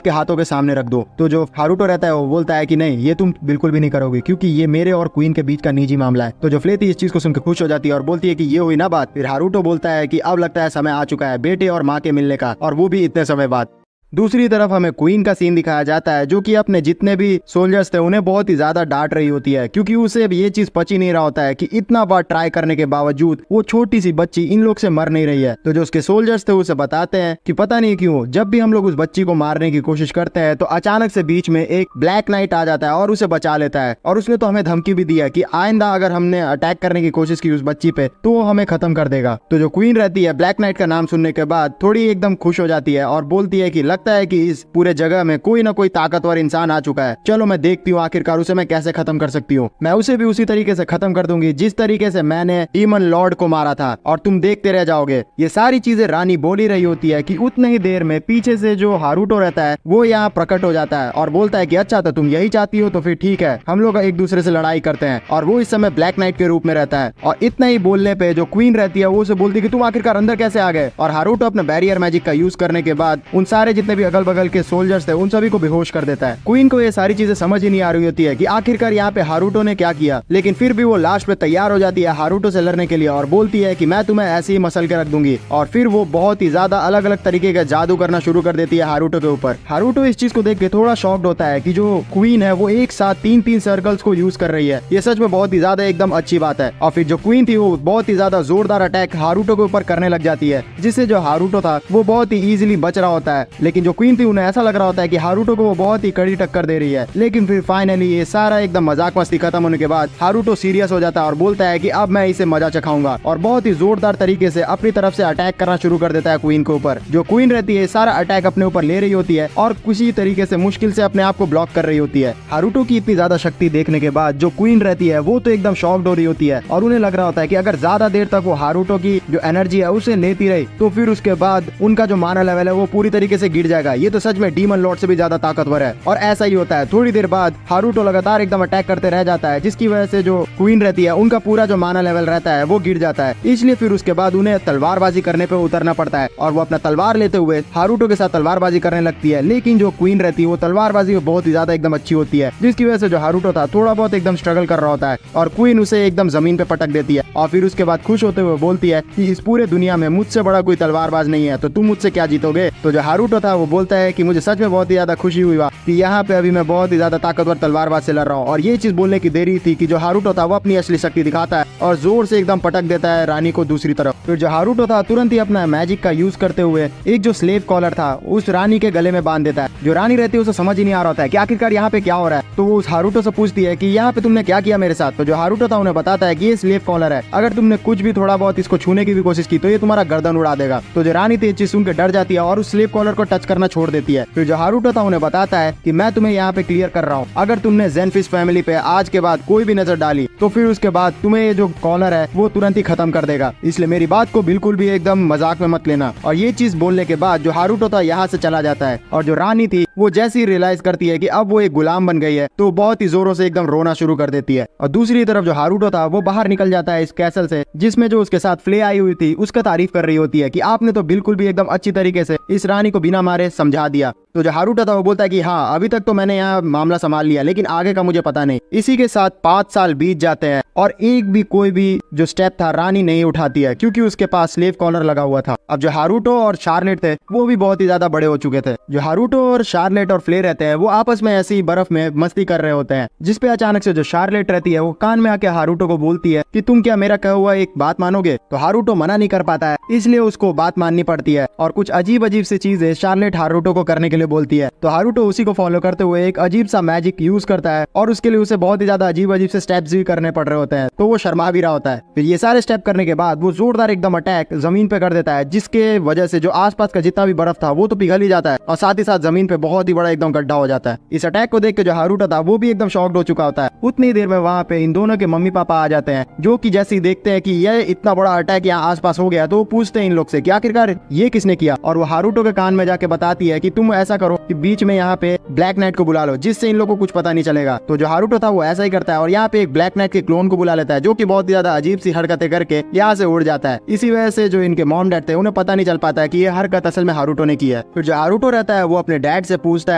हाथों के सामने रख दो। तो जो हारुतो रहता है वो बोलता है कि नहीं ये तुम बिल्कुल भी नहीं करोगे क्योंकि ये मेरे और क्वीन के बीच का निजी मामला है। तो जो फ्ले थी इस चीज को सुनकर खुश हो जाती है और बोलती है कि ये हुई ना बात। फिर हारुतो बोलता है कि अब लगता है समय आ चुका है बेटे और माँ के मिलने का, और वो भी इतने समय बाद। दूसरी तरफ हमें क्वीन का सीन दिखाया जाता है जो कि अपने जितने भी सोल्जर्स थे उन्हें बहुत ही ज्यादा डांट रही होती है, क्योंकि उसे अब ये चीज पच ही नहीं रहा होता है कि इतना बार ट्राई करने के बावजूद वो छोटी सी बच्ची इन लोग से मर नहीं रही है। तो जो उसके सोल्जर्स थे उसे बताते हैं कि पता नहीं क्यों जब भी हम लोग उस बच्ची को मारने की कोशिश करते हैं तो अचानक से बीच में एक ब्लैक नाइट आ जाता है और उसे बचा लेता है, और उसने तो हमें धमकी भी दिया कि आइंदा अगर हमने अटैक करने की कोशिश की उस बच्ची पे तो वो हमें खत्म कर देगा। तो जो क्वीन रहती है ब्लैक नाइट का नाम सुनने के बाद थोड़ी एकदम खुश हो जाती है और बोलती है कि लगता है कि इस पूरे जगह में कोई ना कोई ताकतवर इंसान आ चुका है, चलो मैं देखती हूँ आखिरकार उसे मैं कैसे खत्म कर सकती हूँ। मैं उसे भी उसी तरीके से खत्म कर दूंगी जिस तरीके से मैंने डीमन लॉर्ड को मारा था, और तुम देखते रह जाओगे। ये सारी चीजें रानी बोल ही रही होती है कि उतने ही देर में पीछे से जो हारूटो रहता है वो यहाँ प्रकट हो जाता है और बोलता है कि अच्छा तो तुम यही चाहती हो तो फिर ठीक है, हम लोग एक दूसरे से लड़ाई करते हैं। और वो इस समय ब्लैक नाइट के रूप में रहता है, और इतना ही बोलने पे जो क्वीन रहती है वो उसे बोलती है कि तुम आखिरकार अंदर कैसे आ गए। और हारूटो अपने बैरियर मैजिक का यूज करने के बाद उन सारे जितने भी अगल बगल के सोल्जर्स थे उन सभी को बेहोश कर देता है। क्वीन को ये सारी चीजें समझ ही नहीं आ रही होती है कि आखिरकार यहाँ पे हारूटो ने क्या किया, लेकिन फिर भी वो लास्ट में तैयार हो जाती है हारूटो से लड़ने के लिए और बोलती है कि मैं तुम्हें ऐसे ही मसल के रख दूंगी। और फिर वो बहुत ही ज्यादा अलग अलग तरीके का जादू करना शुरू कर देती है हारूटो के ऊपर। हारूटो इस चीज को देख के थोड़ा शॉक्ड होता है कि जो क्वीन है वो एक साथ तीन तीन सर्कल्स को यूज कर रही है, ये सच में बहुत ही ज्यादा एकदम अच्छी बात है। और फिर जो क्वीन थी वो बहुत ही ज्यादा जोरदार अटैक हारूटो के ऊपर करने लग जाती है, जिससे जो हारूटो था वो बहुत ही इजीली बच रहा होता है। लेकिन जो क्वीन थी उन्हें ऐसा लग रहा होता है कि हारूटो को वो बहुत ही कड़ी टक्कर दे रही है। लेकिन फिर फाइनली ये सारा एकदम मजाक मस्ती खत्म होने के बाद हारूटो सीरियस हो जाता है और बोलता है कि अब मैं इसे मजा चखाऊंगा, और बहुत ही जोरदार तरीके से अपनी तरफ से अटैक करना शुरू कर देता है क्वीन के ऊपर। जो क्वीन रहती है सारा अटैक अपने ऊपर ले रही होती है और किसी तरीके से मुश्किल से अपने आप को ब्लॉक कर रही होती है। हारूटो की इतनी ज्यादा शक्ति देखने के बाद जो क्वीन रहती है वो तो एकदम शॉक्ड हो रही होती है, और उन्हें लग रहा होता है कि अगर ज्यादा देर तक वो हारूटो की जो एनर्जी है उसे लेती रही तो फिर उसके बाद उनका जो माना लेवल है वो पूरी तरीके से गिर जाएगा। ये तो सच में डीमन लॉर्ड से भी ज्यादा ताकतवर है। और ऐसा ही होता है, थोड़ी देर बाद हारूटो लगातार एकदम अटैक करते रह जाता है, जिसकी वजह से जो क्वीन रहती है उनका पूरा जो माना लेवल रहता है वो गिर जाता है। इसलिए फिर उसके बाद उन्हें तलवारबाजी करने पे उतरना पड़ता है, और वो अपना तलवार लेते हुए हारूटो के साथ तलवारबाजी करने लगती है। लेकिन जो क्वीन रहती है वो तलवारबाजी में बहुत ही ज्यादा एकदम अच्छी होती है, जिसकी वजह से जो हारूटो था थोड़ा बहुत एकदम स्ट्रगल कर रहा होता है, और क्वीन उसे एकदम जमीन पे पटक देती है। और फिर उसके बाद खुश होते हुए बोलती है कि इस पूरे दुनिया में मुझसे बड़ा कोई तलवारबाज नहीं है, तो तुम मुझसे क्या जीतोगे। तो जो हारूटो था वो बोलता है कि मुझे सच में बहुत ही ज्यादा खुशी हुई कि यहाँ पे अभी मैं बहुत ही ज्यादा ताकतवर तलवारबाज से लड़ रहा हूँ। और ये चीज बोलने की देरी थी कि जो हारूटो था वो अपनी असली शक्ति दिखाता है और जोर से एकदम पटक देता है रानी को दूसरी तरफ। फिर जो हारूटो था तुरंत ही अपना मैजिक का यूज करते हुए एक जो स्लेव कॉलर था उस रानी के गले में बांध देता है। जो रानी रहती है उसे समझ ही नहीं आ रहा होता है कि आखिरकार यहाँ पे क्या हो रहा है। तो वो उस हारूटो से पूछती है कि यहाँ पे तुमने क्या किया मेरे साथ। तो जो हारूटो था उन्हें बताता है कि ये स्लेव कॉलर है, अगर तुमने कुछ भी थोड़ा बहुत इसको छूने की भी कोशिश की तो ये तुम्हारा गर्दन उड़ा देगा। तो जो रानी थी चीज सुन के डर जाती है और उस स्लेव कॉलर को टच करना छोड़ देती है। फिर जो हारूटो था उन्हें बताता है कि मैं तुम्हें यहाँ पे क्लियर कर रहा हूँ, अगर तुमने जेनफिश फैमिली पे आज के बाद कोई भी नजर डाली तो फिर उसके बाद तुम्हें ये जो कॉलर है वो तुरंत ही खत्म कर देगा, इसलिए मेरी बात को बिल्कुल भी एकदम मजाक में मत लेना। और ये चीज बोलने के बाद जो हारूटो था यहाँ से चला जाता है, और जो रानी थी वो जैसे ही रियलाइज करती है कि अब वो एक गुलाम बन गई है तो बहुत ही जोरों से एकदम रोना शुरू कर देती है। और दूसरी तरफ जो हारूटो था वो बाहर निकल जाता है इस कैसल से, जिसमें जो उसके साथ फ्ले आई हुई थी उसका तारीफ कर रही होती है कि आपने तो बिल्कुल भी एकदम अच्छी तरीके से इस रानी को बिना मारे समझा दिया। तो जो हारूटो था वो बोलता है कि हाँ अभी तक तो मैंने यहाँ मामला संभाल लिया, लेकिन आगे का मुझे पता नहीं। इसी के साथ 5 साल बीत जाते हैं और एक भी कोई भी जो स्टेप था रानी नहीं उठाती है, क्योंकि उसके पास स्लेव कॉलर लगा हुआ था। अब जो हारूटो और शार्लेट थे वो भी बहुत ही ज्यादा बड़े हो चुके थे। जो हारूटो और शार्लेट और फ्ले रहते हैं वो आपस में ऐसी बर्फ में मस्ती कर रहे होते हैं, जिसपे अचानक से जो शार्लेट रहती है वो कान में आके हारूटो को बोलती है कि तुम क्या मेरा कहा हुआ एक बात मानोगे। तो हारूटो मना नहीं कर पाता है, इसलिए उसको बात माननी पड़ती है और कुछ अजीब अजीब सी चीजें शार्लेट हारूटो को करने के लिए बोलती है। तो हारूटो उसी को फॉलो करते हुए एक अजीब सा मैजिक यूज करता है और उसके लिए उसे बहुत ही ज्यादा अजीब अजीब से स्टेप्स भी करने पड़ रहे होते हैं, तो वो शर्मा भी रहा होता है। फिर ये सारे स्टेप करने के बाद वो जोरदार एकदम अटैक जमीन पे कर देता है, जिसके वजह से जो आसपास का जितना भी बर्फ था वो तो पिघल ही जाता है और साथ ही साथ जमीन पे बहुत ही बड़ा एकदम गड्ढा हो जाता है। इस अटैक को देख के जो हारूटो था वो भी एकदम शॉक्ड हो चुका होता है। उतनी देर में वहाँ पे इन दोनों के मम्मी पापा आ जाते हैं, जो कि जैसे ही देखते हैं कि ये इतना बड़ा अटैक यहाँ आसपास हो गया तो वो पूछते हैं इन लोग से कि आखिरकार ये किसने किया। और वो हारूटो के कान में जाके बताती है कि तुम ऐसा करो कि बीच में यहाँ पे ब्लैक नाइट को बुला लो, जिससे इन लोगों को कुछ पता नहीं चलेगा। तो जो हारूटो था वो ऐसा ही करता है और यहाँ पे एक ब्लैक नाइट के क्लोन को बुला लेता है, जो कि बहुत ही ज्यादा अजीब सी हरकतें करके यहाँ से उड़ जाता है। इसी वजह से जो इनके मॉम डैड थे उन्हें पता नहीं चल पाता है कि ये हरकत असल में हारूटो ने की है। फिर जो हारूटो रहता है वो अपने डैड से पूछता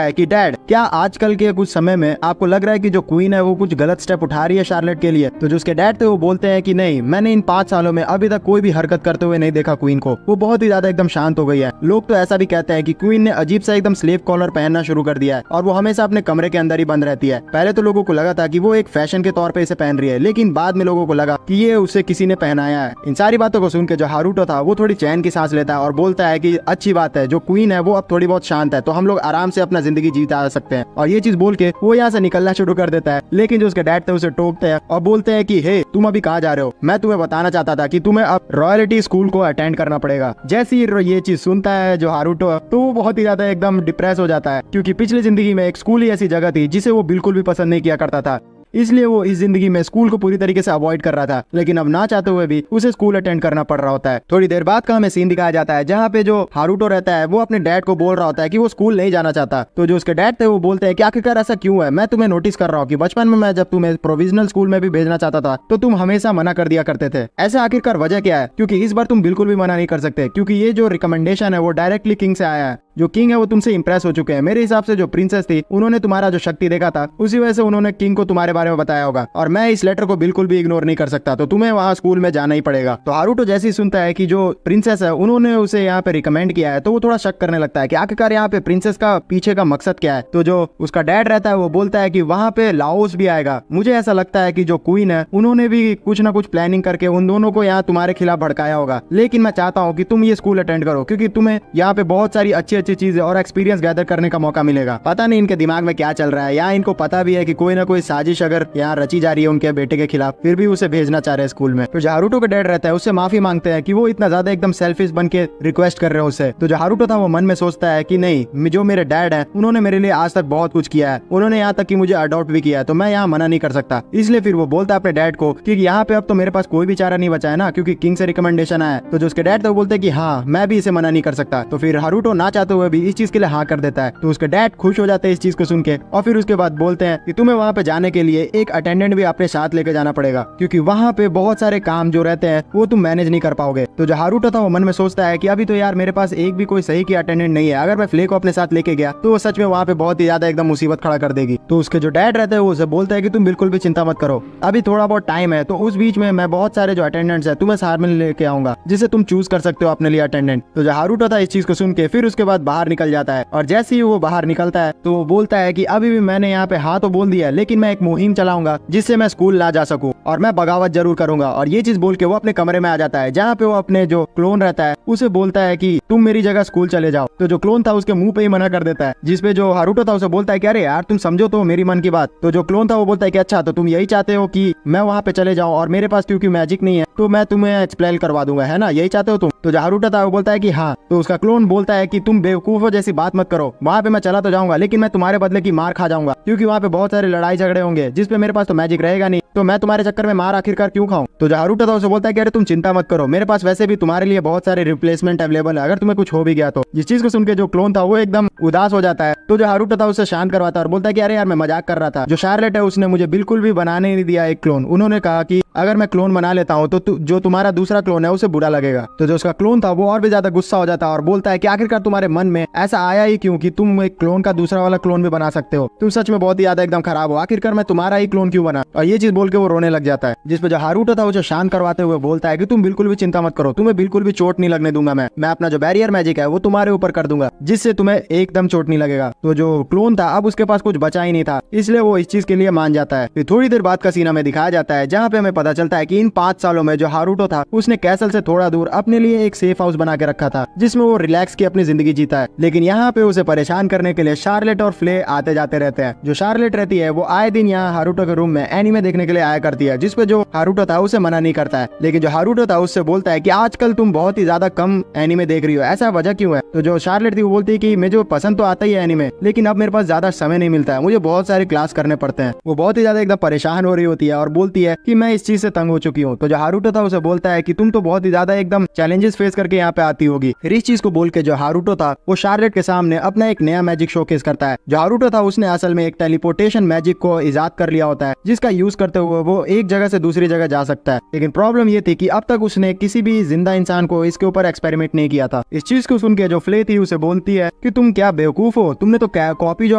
है कि डैड क्या आजकल के कुछ समय में आपको लग रहा है कि जो क्वीन है वो कुछ गलत स्टेप उठा रही है शार्लेट के लिए। तो जो उसके डैड थे वो बोलते हैं कि नहीं, मैंने इन 5 सालों में अभी तक कोई भी हरकत करते हुए नहीं देखा क्वीन को, वो बहुत ही ज्यादा एकदम शांत हो गई है। लोग तो ऐसा भी कहते हैं कि क्वीन ने अजीब सा एकदम स्लीव कॉलर पहनना शुरू कर दिया है और वो हमेशा अपने कमरे के अंदर ही बंद रहती है। पहले तो लोगों को लगा था कि वो एक फैशन के तौर पे इसे पहन रही है, लेकिन बाद में लोगों को लगा कि ये उसे किसी ने पहनाया है। इन सारी बातों को सुन के जो हारूटो था वो थोड़ी चैन की सांस लेता है और बोलता है कि अच्छी बात है, जो क्वीन है वो अब थोड़ी बहुत शांत है, तो हम लोग आराम से अपना जिंदगी जीता सकते हैं। और ये चीज बोल के वो यहाँ से निकलना शुरू कर देता है, लेकिन जो उसके डैड थे उसे टोकते हैं और बोलते हैं कि हे, तुम अभी कहाँ जा रहे हो? मैं तुम्हें बताना चाहता था कि तुम्हें अब रॉयल्टी स्कूल को अटेंड करना पड़ेगा। जैसे ही ये चीज सुनता है जो हारूटो, तो वो बहुत ही ज्यादा एकदम डिप्रेस हो जाता है, क्योंकि पिछली जिंदगी में एक स्कूल ही ऐसी जगह थी जिसे वो बिल्कुल भी पसंद नहीं किया करता था। इसलिए वो इस जिंदगी में स्कूल को पूरी तरीके से अवॉइड कर रहा था, लेकिन अब ना चाहते हुए भी उसे स्कूल अटेंड करना पड़ रहा होता है। थोड़ी देर बाद का हमें सीन दिखाया जाता है जहाँ पे जो हारूटो रहता है वो अपने डैड को बोल रहा होता है कि वो स्कूल नहीं जाना चाहता। तो जो उसके डैड थे वो बोलते हैं कि आखिरकार ऐसा क्यों है? मैं तुम्हें नोटिस कर रहा हूँ कि बचपन में मैं जब तुम्हें प्रोविजनल स्कूल में भी भेजना चाहता था तो तुम हमेशा मना कर दिया करते थे। ऐसा आखिरकार वजह क्या है? क्योंकि इस बार तुम बिल्कुल भी मना नहीं कर सकते, क्योंकि ये जो रिकमेंडेशन है वो डायरेक्टली किंग से आया है। जो किंग है वो तुमसे इंप्रेस हो चुके हैं। मेरे हिसाब से जो प्रिंसेस थी उन्होंने तुम्हारा जो शक्ति देखा था, उसी वजह से उन्होंने किंग को तुम्हारे बारे में बताया होगा, और मैं इस लेटर को बिल्कुल भी इग्नोर नहीं कर सकता, तो तुम्हें वहाँ स्कूल में जाना ही पड़ेगा। तो हारूटो जैसे ही सुनता है कि जो प्रिंसेस है उन्होंने उसे यहाँ पे रिकमेंड किया है, तो वो थोड़ा शक करने लगता है कि आखिरकार यहाँ पे प्रिंसेस का पीछे का मकसद क्या है। तो जो उसका डैड रहता है वो बोलता है कि वहाँ पे लाओस भी आएगा। मुझे ऐसा लगता है कि जो क्वीन है उन्होंने भी कुछ ना कुछ प्लानिंग करके उन दोनों को यहाँ तुम्हारे खिलाफ भड़काया होगा, लेकिन मैं चाहता हूँ कि तुम ये स्कूल अटेंड करो, क्योंकि तुम्हें यहाँ पे बहुत सारी अच्छी अच्छी चीजें और एक्सपीरियंस गैदर करने का मौका मिलेगा। पता नहीं इनके दिमाग में क्या चल रहा है, या इनको पता भी है कि कोई ना कोई साजिश अगर यहाँ रची जा रही है उनके बेटे के खिलाफ, फिर भी उसे भेजना चाह रहे हैं स्कूल में। तो जो हारूटो का डैड रहता है उससे माफी मांगते हैं कि वो इतना ज्यादा एकदम सेल्फिश बन के रिक्वेस्ट कर रहे हैं उसे। तो जो हारूटो था वो मन में सोचता है कि नहीं, जो मेरे डैड है उन्होंने मेरे लिए आज तक बहुत कुछ किया है, उन्होंने यहाँ तक कि मुझे अडॉप्ट भी किया है, तो मैं यहाँ मना नहीं कर सकता। इसलिए फिर वो बोलता है अपने डैड को कि यहाँ पे अब तो मेरे पास कोई भी चारा नहीं बचा है ना, क्योंकि किंग से रिकमेंडेशन आया। तो जो उसके डैड थे वो बोलते हैं कि हाँ, मैं भी इसे मना नहीं कर सकता। तो फिर हारूटो ना चाहते हुए भी इस चीज के लिए हाँ कर देता है। तो उसके डैड खुश हो जाते हैं इस चीज को सुन के, और फिर उसके बाद बोलते हैं कि तुम्हें वहाँ पे जाने के लिए एक अटेंडेंट भी अपने साथ लेके जाना पड़ेगा, क्योंकि वहाँ पे बहुत सारे काम जो रहते हैं वो तुम मैनेज नहीं कर पाओगे। तो जो हारूटो था वो मन में सोचता है कि अभी तो यार मेरे पास एक भी कोई सही की अटेंडेंट नहीं है, अगर मैं फ्ले को अपने साथ लेके गया तो वो सच में वहाँ पे बहुत ही ज्यादा एकदम मुसीबत खड़ा कर देगी। तो उसके जो डैड रहते हैं वो उसे बोलता है कि तुम बिल्कुल भी चिंता मत करो, अभी थोड़ा बहुत टाइम है, तो उस बीच में मैं बहुत सारे जो अटेंडेंट्स है तुम्हें साथ में लेके आऊंगा, जिसे तुम चूज कर सकते हो अपने लिए अटेंडेंट। तो जो हारूटो था इस चीज को सुन के फिर उसके बाद बाहर निकल जाता है, और जैसे ही वो बाहर निकलता है तो वो बोलता है कि अभी भी मैंने यहाँ पे हाँ तो बोल दिया, लेकिन मैं एक मुहिम चलाऊंगा जिससे मैं स्कूल ना जा सकूं, और मैं बगावत जरूर करूंगा। और ये चीज बोल के वो अपने कमरे में आ जाता है, जहाँ पे वो अपने जो क्लोन रहता है उसे बोलता है कि तुम मेरी जगह स्कूल चले जाओ। तो जो क्लोन था उसके मुंह पे ही मना कर देता है, जिसपे जो हारूटो था उसे बोलता है कि अरे यार तुम समझो तो मेरी मन की बात। तो जो क्लोन था वो बोलता है कि अच्छा, तो तुम यही चाहते हो कि मैं वहाँ पे चले जाऊँ, और मेरे पास क्योंकि मैजिक नहीं है तो मैं तुम्हें एक्सप्लेन करवा दूंगा, है ना, यही चाहते हो तुम? तो जो हारूटो था वो बोलता है कि हाँ। तो उसका क्लोन बोलता है कि तुम बेवकूफों जैसी बात मत करो, वहाँ पे मैं चला तो जाऊंगा, लेकिन मैं तुम्हारे बदले की मार खा जाऊंगा, क्योंकि वहाँ पे बहुत सारे लड़ाई झगड़े होंगे जिसपे मेरे पास तो मैजिक रहेगा नहीं, तो मैं तुम्हारे चक्कर में मार आखिरकार क्यों खाऊं? तो जो हारूटो था उसे बोलता है कि अरे तुम चिंता मत करो, मेरे पास वैसे भी तुम्हारे लिए बहुत सारे रिप्लेसमेंट अवेलेबल है, अगर तुम्हें कुछ हो भी गया तो। जिस चीज को सुन के जो क्लोन था वो एकदम उदास हो जाता है। तो जो हारूटो था उसे शांत करवाता है और बोलता है कि अरे यार मैं मजाक कर रहा था। जो शार्लेट है उसने मुझे बिल्कुल भी बनाने नहीं दिया एक क्लोन, उन्होंने कहा कि अगर मैं क्लोन बना लेता हूँ तो जो तुम्हारा दूसरा क्लोन है उसे बुरा लगेगा। तो जो उसका क्लोन था वो और भी ज्यादा गुस्सा हो जाता है और बोलता है कि आखिरकार तुम्हारे मन में ऐसा आया ही क्यों कि तुम एक क्लोन का दूसरा वाला क्लोन भी बना सकते हो? तुम सच में बहुत ही ज्यादा एकदम खराब हो, आखिरकार मैं तुम्हारा ही क्लोन क्यों बना? और ये चीज बोल के वो रोने लग जाता है, जिसपे जो हारूटो था उसे शांत करवाते हुए बोलता है कि तुम बिल्कुल भी चिंता मत करो, तुम्हें बिल्कुल भी चोट नहीं लगने दूंगा, मैं अपना जो बैरियर मैजिक है वो तुम्हारे ऊपर कर दूंगा, जिससे तुम्हें एकदम चोट नहीं लगेगा। तो जो क्लोन था अब उसके पास कुछ बचा ही नहीं था, इसलिए वो इस चीज के लिए मान जाता है। फिर थोड़ी देर बाद का सीन हमें दिखाया जाता है, जहाँ पे हमें पता चलता है कि इन 5 सालों में जो हारूटो था उसने कैसल से थोड़ा दूर अपने लिए एक सेफ हाउस बना के रखा था, जिसमें वो रिलैक्स की अपनी जिंदगी जीता है। लेकिन यहाँ पे उसे परेशान करने के लिए शार्लेट और फ्ले आते जाते रहते हैं। जो शार्लेट रहती है वो आए दिन यहाँ हारूटो के रूम में एनीमे देखने के लिए आया करती है, जिसपे जो हारूटो था उसे मना नहीं करता है, लेकिन जो हारूटो था उससे बोलता है कि आजकल तुम बहुत ही ज्यादा कम एनीमे देख रही हो, ऐसा वजह क्यों है? तो जो शार्लेट थी वो बोलती है कि मुझे पसंद तो आता ही है एनीमे, लेकिन अब मेरे पास ज्यादा समय नहीं मिलता है, मुझे बहुत सारे क्लास करने पड़ते हैं। वो बहुत ही ज्यादा एकदम परेशान हो रही होती है और बोलती है कि मैं इस चीज से तंग हो चुकी हूँ। तो जो हारूटो था उसे बोलता है कि तुम तो बहुत ही ज्यादा एकदम चैलेंजेस फेस करके यहाँ पे आती होगी। फिर इस चीज को बोल के जो हारूटो था वो शार्लेट के सामने अपना एक नया मैजिक शोकेस करता है। जो हारूटो था उसने असल में एक टेलीपोर्टेशन मैजिक को इजाद कर लिया होता है, जिसका यूज करते हुए वो एक जगह से दूसरी जगह जा सकता है। लेकिन प्रॉब्लम ये थी कि अब तक उसने किसी भी जिंदा इंसान को इसके ऊपर एक्सपेरिमेंट नहीं किया था। इस चीज को सुन के जो फ्ले थी उसे बोलती है कि तुम क्या बेवकूफ हो, तुमने तो कॉपी जो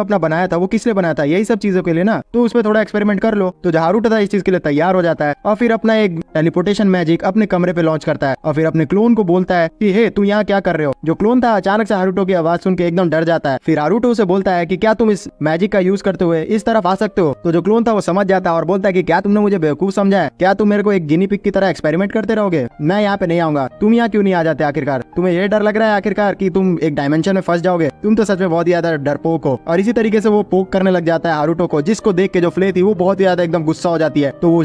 अपना बनाया था वो किस लिए बनाया था? यही सब चीजों के लिए ना, तो उस पर थोड़ा एक्सपेरिमेंट कर लो। तो जो हारूटो था इस चीज के लिए तैयार हो जाता है और फिर अपना एक टेलीपोर्टेशन मैजिक अपने कमरे पे लॉन्च करता है और फिर अपने क्लोन को बोलता है कि हे तू यहाँ क्या कर रहे हो। जो क्लोन था अचानक से हारुतो की आवाज सुन के एकदम डर जाता है। फिर हारुतो उसे बोलता है कि क्या तुम इस मैजिक का यूज करते हुए इस तरफ आ सकते हो। तो जो क्लोन था वो समझ जाता है और बोलता है कि क्या तुमने मुझे बेवकूफ समझा है, क्या तुम मेरे को एक गिनी पिग की तरह एक्सपेरिमेंट करते रहोगे, मैं यहाँ पे नहीं आऊंगा। तुम यहाँ क्यों नहीं आ जाते आखिरकार, तुम्हें ये डर लग रहा है आखिरकार कि तुम एक डायमेंशन में फंस जाओगे, तुम तो सच में बहुत ज्यादा डरपोक हो। और इसी तरीके से वो पोक करने लग जाता है हारुतो को, जिसको देख के जो फ्ले थी वो बहुत ज्यादा एकदम गुस्सा हो जाती है। तो वो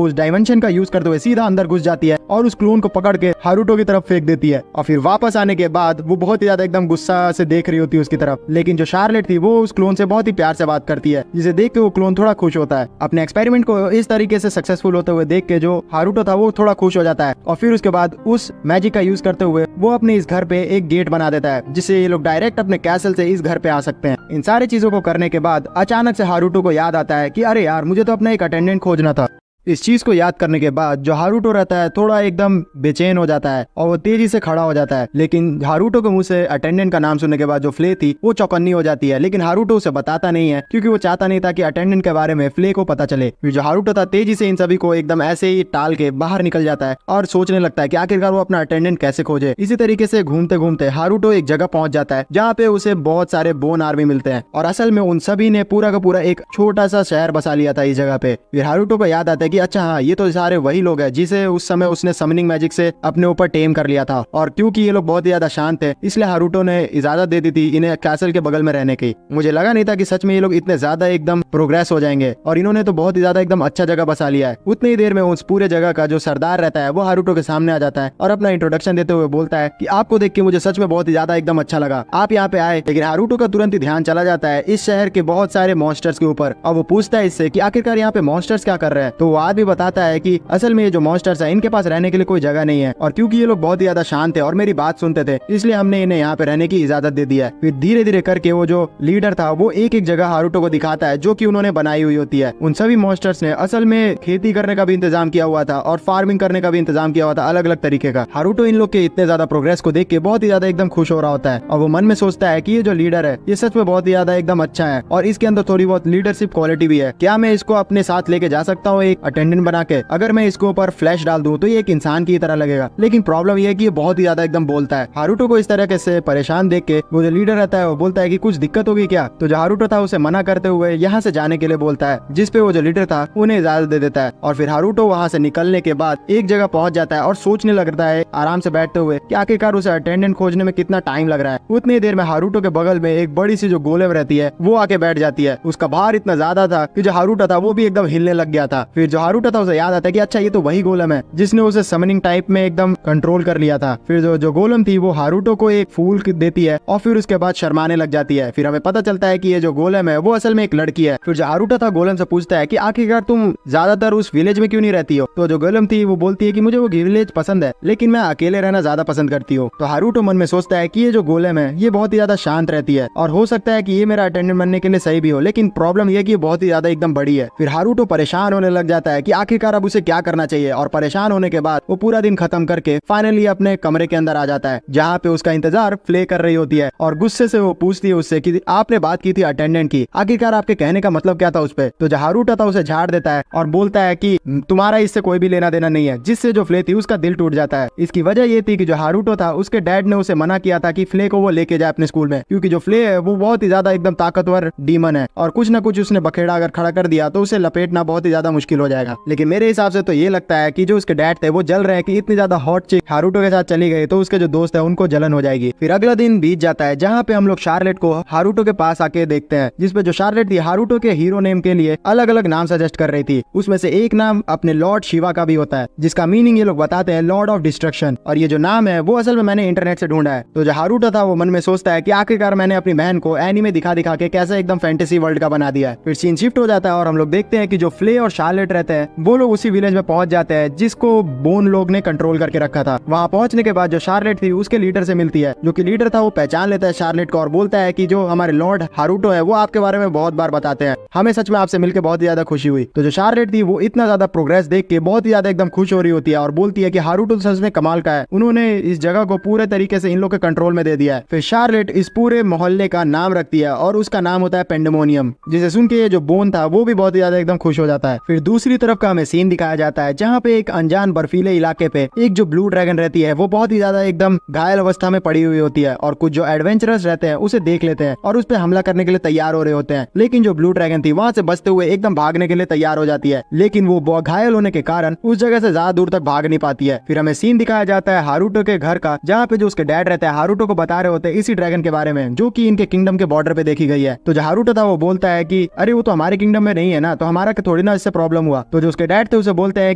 उस डायमेंशन का यूज करते हुए सीधा अंदर घुस जाती है और उस क्लोन को पकड़ के हारुतो की तरफ फेंक देती है। और फिर वापस आने के बाद वो बहुत ही ज्यादा एकदम गुस्सा से देख रही होती है उसकी तरफ, लेकिन जो शार्लेट थी वो उस क्लोन से बहुत ही प्यार से बात करती है, जिसे देख के वो क्लोन थोड़ा खुश होता है। अपने एक्सपेरिमेंट को इस तरीके से सक्सेसफुल होते हुए देख के जो हारुतो था वो थोड़ा खुश हो जाता है और फिर उसके बाद उस मैजिक का यूज करते हुए वो अपने इस घर पे एक गेट बना देता है, जिससे ये लोग डायरेक्ट अपने कैसल से इस घर पे आ सकते हैं। इन सारी चीजों को करने के बाद अचानक से हारुतो को याद आता है कि अरे यार मुझे तो अपना एक अटेंडेंट खोजना था। इस चीज को याद करने के बाद जो हारुतो रहता है थोड़ा एकदम बेचैन हो जाता है और वो तेजी से खड़ा हो जाता है, लेकिन हारुतो के मुंह से अटेंडेंट का नाम सुनने के बाद जो फ्ले थी वो चौकन्नी हो जाती है, लेकिन हारुतो उसे बताता नहीं है क्योंकि वो चाहता नहीं था कि अटेंडेंट के बारे में फ्ले को पता चले। फिर जो हारुतो था तेजी से इन सभी को एकदम ऐसे ही टाल के बाहर निकल जाता है और सोचने लगता है कि आखिरकार वो अपना अटेंडेंट कैसे खोजे। इसी तरीके से घूमते घूमते हारुतो एक जगह पहुंच जाता है जहाँ पे उसे बहुत सारे बोन आर्मी मिलते हैं और असल में उन सभी ने पूरा का पूरा एक छोटा सा शहर बसा लिया था इस जगह पे। फिर हारुतो को याद आता है कि अच्छा हाँ ये तो सारे वही लोग हैं जिसे उस समय उसने समनिंग मैजिक से अपने ऊपर टेम कर लिया था, और क्योंकि ये लोग बहुत ही ज्यादा शांत थे इसलिए हारुतो ने इजाजत दे दी थी इन्हें कैसल के बगल में रहने की। मुझे लगा नहीं था कि सच में ये लोग इतने ज्यादा एकदम प्रोग्रेस हो जाएंगे और इन्होंने तो बहुत ही ज्यादा एकदम अच्छा जगह बसा लिया है। उतनी ही देर में उस पूरे जगह का जो सरदार रहता है वो हारुतो के सामने आ जाता है और अपना इंट्रोडक्शन देते हुए बोलता है कि आपको देख के मुझे सच में बहुत ही ज्यादा एकदम अच्छा लगा, आप यहाँ पे आए। लेकिन हारुतो का तुरंत ही ध्यान चला जाता है इस शहर के बहुत सारे मॉन्स्टर्स के ऊपर और वो पूछता है इससे कि आखिरकार यहाँ पे मॉन्स्टर्स क्या कर रहे हैं। तो वो आदमी बताता है कि असल में ये जो मॉन्स्टर्स है इनके पास रहने के लिए कोई जगह नहीं है और क्योंकि ये लोग बहुत ही ज्यादा शांत है और मेरी बात सुनते थे इसलिए हमने इन्हें यहाँ पे रहने की इजाजत दे दी है। फिर धीरे धीरे करके वो जो लीडर था वो एक एक जगह हारुतो को दिखाता है जो कि उन्होंने बनाई हुई होती है। उन सभी मॉन्स्टर्स ने असल में खेती करने का भी इंतजाम किया हुआ था और फार्मिंग करने का भी इंतजाम किया हुआ था अलग अलग तरीके का। हारुतो इन लोग के इतने ज्यादा प्रोग्रेस को देख के बहुत ही ज्यादा एकदम खुश हो रहा होता है और वो मन में सोचता है कि ये जो लीडर है ये सच में बहुत ही ज्यादा एकदम अच्छा है और इसके अंदर थोड़ी बहुत लीडरशिप क्वालिटी भी है। क्या मैं इसको अपने साथ लेके जा सकता हूँ एक अटेंडेंट बना के? अगर मैं इसके ऊपर फ्लैश डाल दूं तो ये एक इंसान की तरह लगेगा, लेकिन प्रॉब्लम ये है कि ये बहुत ही ज्यादा एकदम बोलता है। हारुतो को इस तरह से परेशान देख के वो जो लीडर रहता है वो बोलता है कि कुछ दिक्कत होगी क्या? तो जो हारुतो था उसे मना करते हुए यहाँ से जाने के लिए बोलता है, जिस पे वो जो लीडर था उन्हें इजाजत दे देता है और फिर हारुतो वहाँ से निकलने के बाद एक जगह पहुंच जाता है और सोचने लगता है आराम से बैठते हुए कि आखिरकार उसे अटेंडेंट खोजने में कितना टाइम लग रहा है। उतनी देर में हारुतो के बगल में एक बड़ी सी जो गोलेम रहती है वो आके बैठ जाती है। उसका भार इतना ज्यादा था कि जो हारुतो था वो भी एकदम हिलने लग गया था। फिर जो हारुतो था उसे याद आता है कि अच्छा ये तो वही गोलम है जिसने उसे समनिंग टाइप में एकदम कंट्रोल कर लिया था। फिर जो गोलम थी वो हारुतो को एक फूल देती है और फिर उसके बाद शर्माने लग जाती है। फिर हमें पता चलता है कि ये जो गोलम है वो असल में एक लड़की है। फिर जो हारुतो था गोलम से पूछता है कि आखिरकार तुम ज्यादातर उस विलेज में क्यों नहीं रहती हो? तो जो गोलम थी वो बोलती है कि मुझे वो विलेज पसंद है लेकिन मैं अकेले रहना ज्यादा पसंद करती हूँ। तो हारुतो मन में सोचता है कि ये जो गोलम है ये बहुत ही ज्यादा शांत रहती है और हो सकता है कि ये मेरा अटेंडेंट बनने के लिए सही भी हो, लेकिन प्रॉब्लम ये कि ये बहुत ही ज्यादा एकदम बड़ी है। फिर हारुतो परेशान होने लग जाता है कि आखिरकार अब उसे क्या करना चाहिए और परेशान होने के बाद वो पूरा दिन खत्म करके फाइनली अपने कमरे के अंदर आ जाता है जहाँ पे उसका इंतजार फ्ले कर रही होती है और गुस्से से वो पूछती है उससे कि आपने बात की थी अटेंडेंट की, आखिरकार आपके कहने का मतलब क्या था उस पे? तो जो हारुतो था उसे झाड़ देता है और बोलता है कि तुम्हारा इससे कोई भी लेना देना नहीं है, जिससे जो फ्ले थी उसका दिल टूट जाता है। इसकी वजह ये थी कि जो हारुतो था उसके डैड ने उसे मना किया था कि फ्ले को वो लेके जाए अपने स्कूल में, क्योंकि जो फ्ले है वो बहुत ही ज्यादा एकदम ताकतवर डीमन है और कुछ ना कुछ उसने बखेड़ा अगर खड़ा कर दिया तो उसे लपेटना बहुत ही ज्यादा मुश्किल हो जाएगा। लेकिन मेरे हिसाब से तो ये लगता है कि जो उसके डैड थे वो जल रहे हैं कि इतनी ज्यादा हॉट चिक हारुतो के साथ चली गई तो उसके जो दोस्त है उनको जलन हो जाएगी। फिर अगला दिन बीत जाता है जहाँ पे हम लोग शार्लेट को हारुतो के पास आके देखते हैं, जिसपे जो शार्लेट थी हारुतो के हीरो नेम के लिए अलग अलग नाम सजेस्ट कर रही थी। उसमें से एक नाम अपने लॉर्ड शिवा का भी होता है जिसका मीनिंग ये लोग बताते हैं लॉर्ड ऑफ डिस्ट्रक्शन, और ये जो नाम है वो असल में मैंने इंटरनेट से ढूंढा है। तो जो हारुतो था वो मन में सोचता है कि आखिरकार मैंने अपनी बहन को एनीमे दिखा दिखा के कैसे एकदम फैंटेसी वर्ल्ड का बना दिया है। फिर सीन शिफ्ट हो जाता है और हम लोग देखते हैं कि जो फ्ले और शार्लेट रहते हैं वो लोग उसी विलेज में पहुंच जाते हैं जिसको बोन लोग ने कंट्रोल करके रखा था। वहाँ पहुंचने के बाद जो शार्लेट थी उसके लीडर से मिलती है, जो कि लीडर था वो पहचान लेता है शार्लेट को और बोलता है कि जो हमारे लॉर्ड हारुतो है वो आपके बारे में बहुत बार बताते हैं, हमें सच में आपसे मिलकर बहुत ज्यादा खुशी हुई। तो जो शार्लेट थी वो इतना ज्यादा प्रोग्रेस देख के बहुत ही ज्यादा एकदम खुश हो रही होती है और बोलती है कि हारुतो सच में कमाल का है, उन्होंने इस जगह को पूरे तरीके से इन लोग के कंट्रोल में दे दिया है। फिर शार्लेट इस पूरे मोहल्ले का नाम रखती है और उसका नाम होता है पेंडेमोनियम, जिसे सुन के जो बोन था वो भी बहुत ज्यादा एकदम खुश हो जाता है। फिर दूसरी दूसरी तरफ का हमें सीन दिखाया जाता है जहाँ पे एक अनजान बर्फीले इलाके पे एक जो ब्लू ड्रैगन रहती है वो बहुत ही ज्यादा एकदम घायल अवस्था में पड़ी हुई होती है, और कुछ जो एडवेंचरस रहते हैं उसे देख लेते हैं और उस पे हमला करने के लिए तैयार हो रहे होते हैं। लेकिन जो ब्लू ड्रैगन थी वहाँ से बचते हुए एकदम भागने के लिए तैयार हो जाती है, लेकिन वो घायल होने के कारण उस जगह से ज्यादा दूर तक भाग नहीं पाती है। फिर हमें सीन दिखाया जाता है हारुतो के घर का, जहाँ पे जो उसके डैड रहते हैं हारुतो को बता रहे होते हैं इसी ड्रैगन के बारे में जो कि इनके किंगडम के बॉर्डर पे देखी गई है। तो जो हारुतो था वो बोलता है कि अरे वो तो हमारे किंगडम में नहीं है ना, तो हमारा थोड़ी ना इससे प्रॉब्लम हुआ। तो जो उसके डैड थे उसे बोलते हैं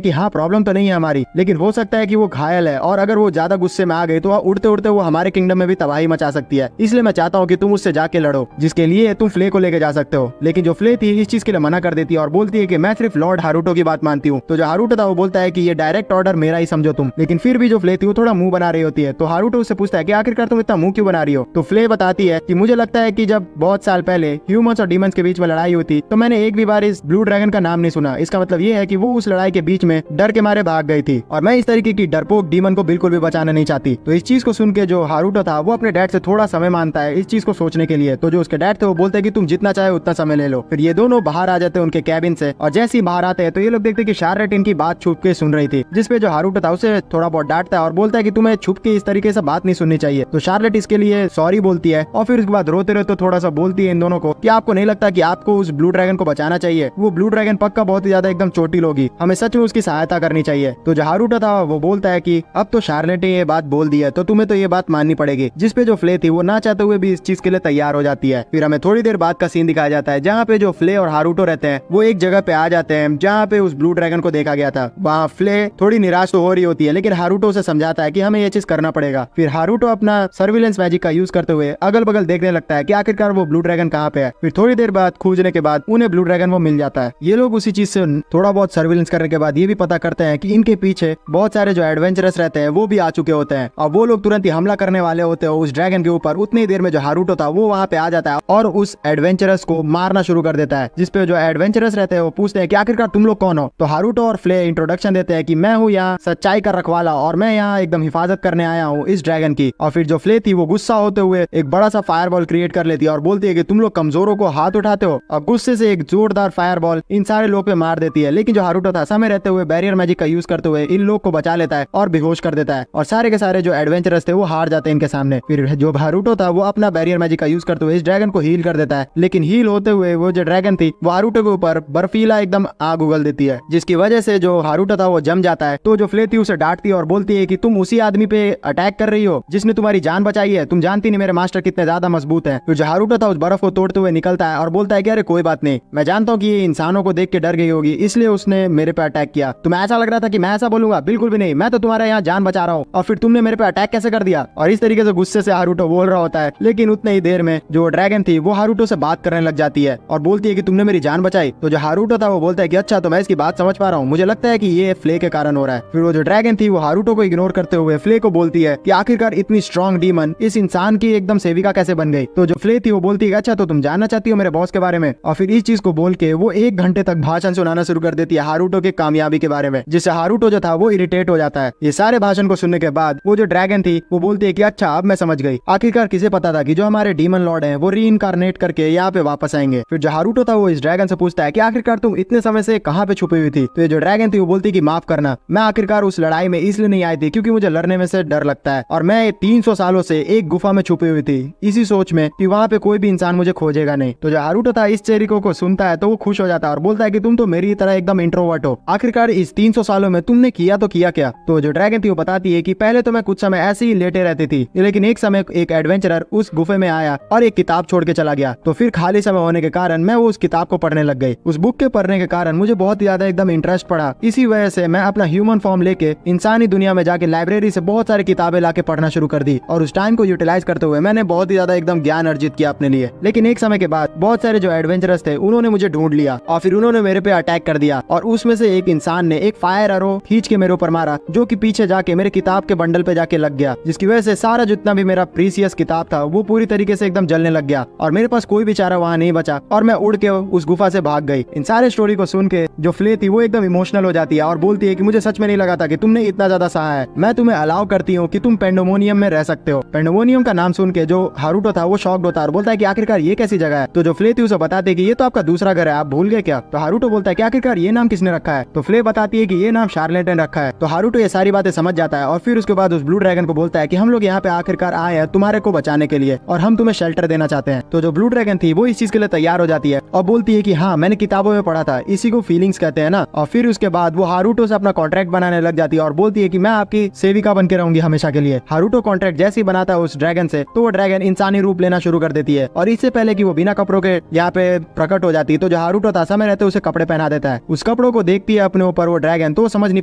कि हाँ प्रॉब्लम तो नहीं है हमारी, लेकिन हो सकता है कि वो घायल है और अगर वो ज्यादा गुस्से में आ गई तो उड़ते उड़ते वो हमारे किंगडम में भी तबाही मचा सकती है, इसलिए मैं चाहता हूँ कि तुम उससे जाके लड़ो, जिसके लिए तुम फ्ले को लेके जा सकते हो। लेकिन जो फ्ले थी इस चीज के लिए मना कर देती है और बोलती है कि मैं सिर्फ लॉर्ड हारुतो की बात मानती हूँ। तो जो हारुतो था वो बोलता है कि ये डायरेक्ट ऑर्डर मेरा ही समझो तुम, लेकिन फिर भी जो फ्ले थी वो थोड़ा मुंह बना रही होती है। तो हारुतो उससे पूछता है कि आखिरकार तुम इतना मुंह क्यों बना रही हो। तो फ्ले बताती है कि मुझे लगता है कि जब बहुत साल पहले ह्यूमंस और डीमंस के बीच में लड़ाई हुई थी तो मैंने एक भी बार इस ब्लू ड्रैगन का नाम नहीं सुना। इसका मतलब ये है कि वो उस लड़ाई के बीच में डर के मारे भाग गई थी और मैं इस तरीके की डरपोक डीमन को बिल्कुल भी बचाना नहीं चाहती। तो इस चीज को सुन के जो हारुतो था वो अपने डैड से थोड़ा समय मांगता है इस चीज को सोचने के लिए। तो जो उसके डैड थे वो बोलते हैं कि तुम जितना चाहे उतना समय ले लो। फिर ये दोनों बाहर आ जाते हैं उनके कैबिन से, और जैसे ही बाहर आते हैं तो ये लोग देखते हैं कि शार्लेट इनकी बात छुप के सुन रही थी, जिसपे जो हारुतो था उसे थोड़ा बहुत डांटता है और बोलता है कि तुम्हें छुप के इस तरीके से बात नहीं सुननी चाहिए। तो शार्लेट इसके लिए सॉरी बोलती है और फिर उसके बाद रोते रोते थोड़ा सा बोलती है इन दोनों को कि आपको नहीं लगता कि आपको उस ब्लू ड्रैगन को बचाना चाहिए, वो ब्लू ड्रैगन पक्का बहुत ही ज्यादा एकदम चोटिल होगी, हमें सच में उसकी सहायता करनी चाहिए। तो जो हारुतो था वो बोलता है कि अब तो शार्लेट ने ये बात बोल दी है तो तुम्हें तो ये बात माननी पड़ेगी, जिसपे जो फ्ले थी वो ना चाहते हुए भी इस चीज के लिए तैयार हो जाती है। फिर हमें थोड़ी देर बाद का सीन दिखाया जाता है जहाँ पे जो फ्ले और हारुतो रहते हैं वो एक जगह पे आ जाते हैं जहाँ पे उस ब्लू ड्रैगन को देखा गया था। वहाँ फ्ले थोड़ी निराश तो हो रही होती है, लेकिन हारुतो से समझाता है कि हमें ये चीज करना पड़ेगा। फिर हारुतो अपना सर्विलेंस मैजिक का यूज करते हुए अगल बगल देखने लगता है कि आखिरकार वो ब्लू ड्रैगन कहाँ पे है। फिर थोड़ी देर बाद खोजने के बाद उन्हें ब्लू ड्रैगन वो मिल जाता है। ये लोग उसी चीज से थोड़ा बहुत सर्विलेंस करने के बाद ये भी पता करते हैं कि इनके पीछे बहुत सारे जो एडवेंचरस रहते हैं वो भी आ चुके होते हैं और वो लोग तुरंत ही हमला करने वाले होते हैं उस ड्रैगन के ऊपर। उतनी देर में जो हारुतो था वो वहाँ पे आ जाता है और उस एडवेंचरस को मारना शुरू कर देता है, जिसपे जो एडवेंचरस रहते हैं वो पूछते हैं कि आखिरकार तुम लोग कौन हो। तो हारुतो और फ्ले इंट्रोडक्शन देते हैं कि मैं हूँ यहाँ सच्चाई का रखवाला और मैं यहाँ एकदम हिफाजत करने आया हूँ इस ड्रैगन की। और फिर जो फ्ले थी वो गुस्सा होते हुए एक बड़ा सा फायरबॉल क्रिएट कर लेती है और बोलती है कि तुम लोग कमजोरों को हाथ उठाते हो, और गुस्से से एक जोरदार फायरबॉल इन सारे लोग पे मार देती है। लेकिन जो हारुतो था समय रहते हुए बैरियर मैजिक का यूज करते हुए इन लोग को बचा लेता है और बेहोश कर देता है, और सारे के सारे जो एडवेंचरस थे वो हार जाते हैं इनके सामने। फिर जो हारुतो था वो अपना बैरियर मैजिक का यूज करते हुए इस ड्रैगन को हील कर देता है, लेकिन हील होते हुए वो जो ड्रैगन थी वो हारुतो के ऊपर बर्फीला एकदम आग उगल देती है, जिसकी वजह से जो हारुतो था वो जम जाता है। तो जो फ्ले थी उसे डांटती है और बोलती है कि तुम उसी आदमी पे अटैक कर रही हो जिसने तुम्हारी जान बचाई है, तुम जानती नहीं मेरे मास्टर कितने ज्यादा मजबूत हैं। तो जो हारुतो था उस बर्फ को तोड़ते हुए निकलता है और बोलता है कि अरे कोई बात नहीं, मैं जानता हूँ कि ये इंसानों को देख के डर गई होगी इसलिए उसने मेरे पे अटैक किया। तुम्हें ऐसा लग रहा था कि मैं ऐसा बोलूंगा? बिल्कुल भी नहीं, मैं तो तुम्हारा यहाँ जान बचा रहा हूँ और फिर तुमने मेरे पे अटैक कैसे कर दिया। और इस तरीके से गुस्से से हारुतो बोल रहा होता है, लेकिन उतने ही देर में जो ड्रैगन थी वो हारुतो से बात करने लग जाती है और बोलती है कि तुमने मेरी जान बचाई। तो जो हारुतो था वो बोलता है कि अच्छा तो मैं इसकी बात समझ पा रहा हूँ, मुझे लगता है कि ये फ्ले के कारण हो रहा है। फिर वो जो ड्रैगन थी वो हारुतो को इग्नोर करते हुए फ्ले को बोलती है कि आखिरकार इतनी स्ट्रॉन्ग डीमन इस इंसान की एकदम सेविका कैसे बन गई। तो जो फ्ले थी वो बोलती है अच्छा तो तुम जानना चाहती हो मेरे बॉस के बारे में। और फिर इस चीज को बोल के वो 1 घंटे तक भाषण सुनाना शुरू कर देती है हारुतो की कामयाबी के बारे में, जिससे हारुतो जो था वो इरिटेट हो जाता है। ये सारे भाषण को सुनने के बाद वो जो ड्रैगन थी वो बोलती है कि अच्छा अब मैं समझ गई, आखिरकार किसे पता था कि जो हमारे डीमन लॉर्ड हैं वो रीइंकार्नेट करके यहाँ पे वापस आएंगे। फिर जो हारुतो था वो इस ड्रैगन से पूछता है कि आखिरकार तुम इतने समय से कहाँ पे छुपी हुई थी। तो ये जो ड्रैगन थी वो बोलती कि माफ करना, मैं आखिरकार उस लड़ाई में इसलिए नहीं आई थी क्योंकि मुझे लड़ने में से डर लगता है और मैं 300 सालों से एक गुफा में छुपी हुई थी इसी सोच में कि वहाँ पे कोई भी इंसान मुझे खोजेगा नहीं। तो जो हारुतो था इस तरीकों को सुनता है तो वो खुश हो जाता है और बोलता है कि तुम तो मेरी तरह एकदम इंट्रोवर्ट हो, आखिरकार इस 300 सालों में तुमने किया तो किया क्या। तो जो ड्रैगन थी वो बताती है कि पहले तो मैं कुछ समय ऐसे ही लेटे रहती थी, लेकिन एक समय एक एडवेंचरर उस गुफे में आया और एक किताब छोड़ के चला गया। तो फिर खाली समय होने के कारण मैं वो उस किताब को पढ़ने लग गई। उस बुक के पढ़ने के कारण मुझे बहुत ज्यादा एकदम इंटरेस्ट पड़ा, इसी वजह से मैं अपना ह्यूमन फॉर्म लेके इंसानी दुनिया में जाके लाइब्रेरी से बहुत सारी किताबें लाके पढ़ना शुरू कर दी और उस टाइम को यूटिलाइज करते हुए मैंने बहुत ही ज्यादा एकदम ज्ञान अर्जित किया अपने लिए। लेकिन एक समय के बाद बहुत सारे जो एडवेंचरस थे उन्होंने मुझे ढूंढ लिया और फिर उन्होंने मेरे पे अटैक कर दिया और उसमें से एक इंसान ने एक फायर एरो खींच के मेरे ऊपर मारा जो कि पीछे जाके मेरे किताब के बंडल पे जाके लग गया, जिसकी वजह से सारा जितना भी मेरा प्रीसियस किताब था वो पूरी तरीके से एकदम जलने लग गया और मेरे पास कोई भी चारा वहाँ नहीं बचा और मैं उड़ के उस गुफा से भाग गई। इन सारे स्टोरी को सुन के जो फ्ले थी वो एकदम इमोशनल हो जाती है और बोलती है कि मुझे सच में नहीं लगा था कि तुमने इतना ज्यादा सहा है, मैं तुम्हें अलाउ करती हूँ कि तुम पेंडोमोनियम में रह सकते हो। पेंडोमोनियम का नाम सुन के जो हारुतो था वो शॉक्ड होता है और बोलता है कि आखिरकार ये कैसी जगह है। तो जो फ्ले थी उसे बताते कि ये तो आपका दूसरा घर है, आप भूल गए क्या। तो हारुतो बोलता है कि आखिरकार आखिरकार ये नाम किसने रखा है। तो फ्ले बताती है कि ये नाम शार्लेट ने रखा है। तो हारूटो ये सारी बातें समझ जाता है और फिर उसके बाद उस ब्लू ड्रैगन को बोलता है कि हम लोग यहाँ पे आखिरकार आए हैं तुम्हारे को बचाने के लिए और हम तुम्हें शेल्टर देना चाहते हैं। तो जो ब्लू ड्रैगन थी वो इस चीज के लिए तैयार हो जाती है और बोलती है कि हाँ मैंने किताबों में पढ़ा था, इसी को फीलिंग्स कहते हैं ना। और फिर उसके बाद वो हारूटो से अपना कॉन्ट्रैक्ट बनाने लग जाती है और बोलती है कि मैं आपकी सेविका बन के रहूंगी हमेशा के लिए। हारूटो कॉन्ट्रैक्ट जैसे ही बनाता है उस ड्रैगन से तो वो ड्रैगन इंसानी रूप लेना शुरू कर देती है और इससे पहले कि वो बिना कपड़ों के यहाँ पे प्रकट हो जाती है तो जो हारूटो था समय रहते उसे कपड़े पहना देता है। उस कपड़ों को देखती है अपने ऊपर वो ड्रैगन तो वो समझ नहीं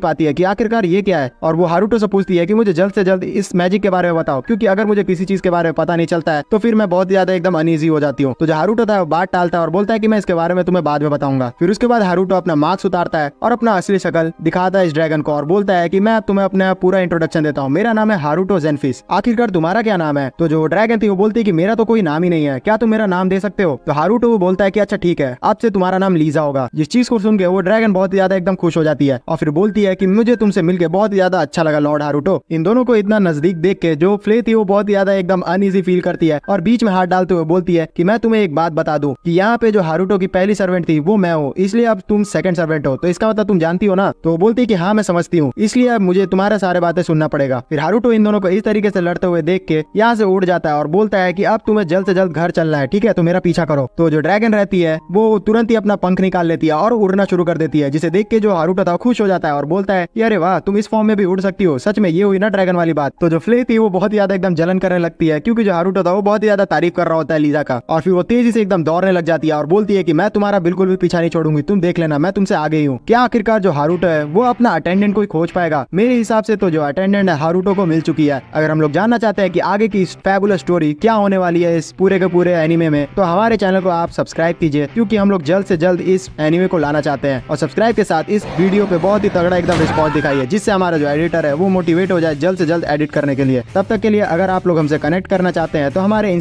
पाती है कि आखिरकार ये क्या है और वो हारूटो से पूछती है कि मुझे जल्द से जल्द इस मैजिक के बारे में बताओ, क्योंकि अगर मुझे किसी चीज के बारे में पता नहीं चलता है तो फिर मैं बहुत ज्यादा एकदम अनईजी हो जाती हूँ। तो जो हारूटो था वो बात टालता है और बोलता है कि मैं इसके बारे में तुम्हें बाद में बताऊंगा। फिर उसके बाद हारूटो अपना मास्क उतारता है और अपना असली शक्ल दिखाता है इस ड्रैगन को और बोलता है कि मैं तुम्हें अपना पूरा इंट्रोडक्शन देता हूँ, मेरा नाम है हारूटो ज़ेनफिश, आखिरकार तुम्हारा क्या नाम है। तो जो ड्रैगन थी वो बोलती है कि मेरा तो कोई नाम ही नहीं है, क्या तुम मेरा नाम दे सकते हो। तो हारूटो वो बोलता है कि अच्छा ठीक है, अब से तुम्हारा नाम लीजा होगा। जिस चीज को सुन के वो ड्रैगन बहुत ज्यादा एकदम खुश हो जाती है और फिर बोलती है कि मुझे तुमसे मिलकर बहुत ज्यादा अच्छा लगा लॉर्ड हारूटो। इन दोनों को इतना नजदीक देख के जो फ्ले थी वो बहुत ज्यादा एकदम अनईजी फील करती है और बीच में हाथ डालते हुए बोलती है कि मैं तुम्हें एक बात बता दूं कि यहाँ पे जो हारूटो की पहली सर्वेंट थी वो मैं हूँ, इसलिए अब तुम सेकंड सर्वेंट हो, तो इसका मतलब तुम जानती हो ना। तो बोलती है कि हाँ मैं समझती हूँ, इसलिए अब मुझे तुम्हारे सारे बातें सुनना पड़ेगा। फिर हारूटो इन दोनों को इस तरीके से लड़ते हुए देख के यहाँ से उड़ जाता है और बोलता है कि अब तुम्हें जल्द से जल्द घर चलना है, ठीक है, तो मेरा पीछा करो। तो जो ड्रैगन रहती है वो तुरंत ही अपना पंख निकाल लेती है और उड़ना शुरू कर देती है, जिसे देख के जो हारूटो था खुश हो जाता है और बोलता है कि अरे वाह तुम इस फॉर्म में भी उड़ सकती हो, सच में ये हुई ना ड्रैगन वाली बात। तो जो फ्ले थी वो बहुत ज्यादा एकदम जलन करने लगती है क्योंकि जो हारूटो था वो बहुत ज्यादा तारीफ कर रहा होता है लीजा का और फिर वो तेजी से एकदम दौड़ने लग जाती है और बोलती है कि मैं तुम्हारा बिल्कुल भी पीछा नहीं छोड़ूंगी, तुम देख लेना मैं तुमसे आ गई हूँ। क्या आखिरकार जो हारूटो है वो अपना अटेंडेंट को खोज पाएगा? मेरे हिसाब से तो जो अटेंडेंट है हारूटो को मिल चुकी है। अगर हम लोग जानना चाहते हैं कि आगे की फैबुलस स्टोरी क्या होने वाली है इस पूरे के पूरे एनीमे में, तो हमारे चैनल को आप सब्सक्राइब कीजिए क्योंकि हम लोग जल्द से जल्द इस एनीमे को लाना चाहते हैं। और सब्सक्राइब के साथ इस वीडियो पे बहुत ही तगड़ा एकदम रिस्पॉन्स दिखाइए जिससे हमारा जो एडिटर है वो मोटिवेट हो जाए जल्द से जल्द एडिट करने के लिए। तब तक के लिए अगर आप लोग हमसे कनेक्ट करना चाहते हैं तो हमारे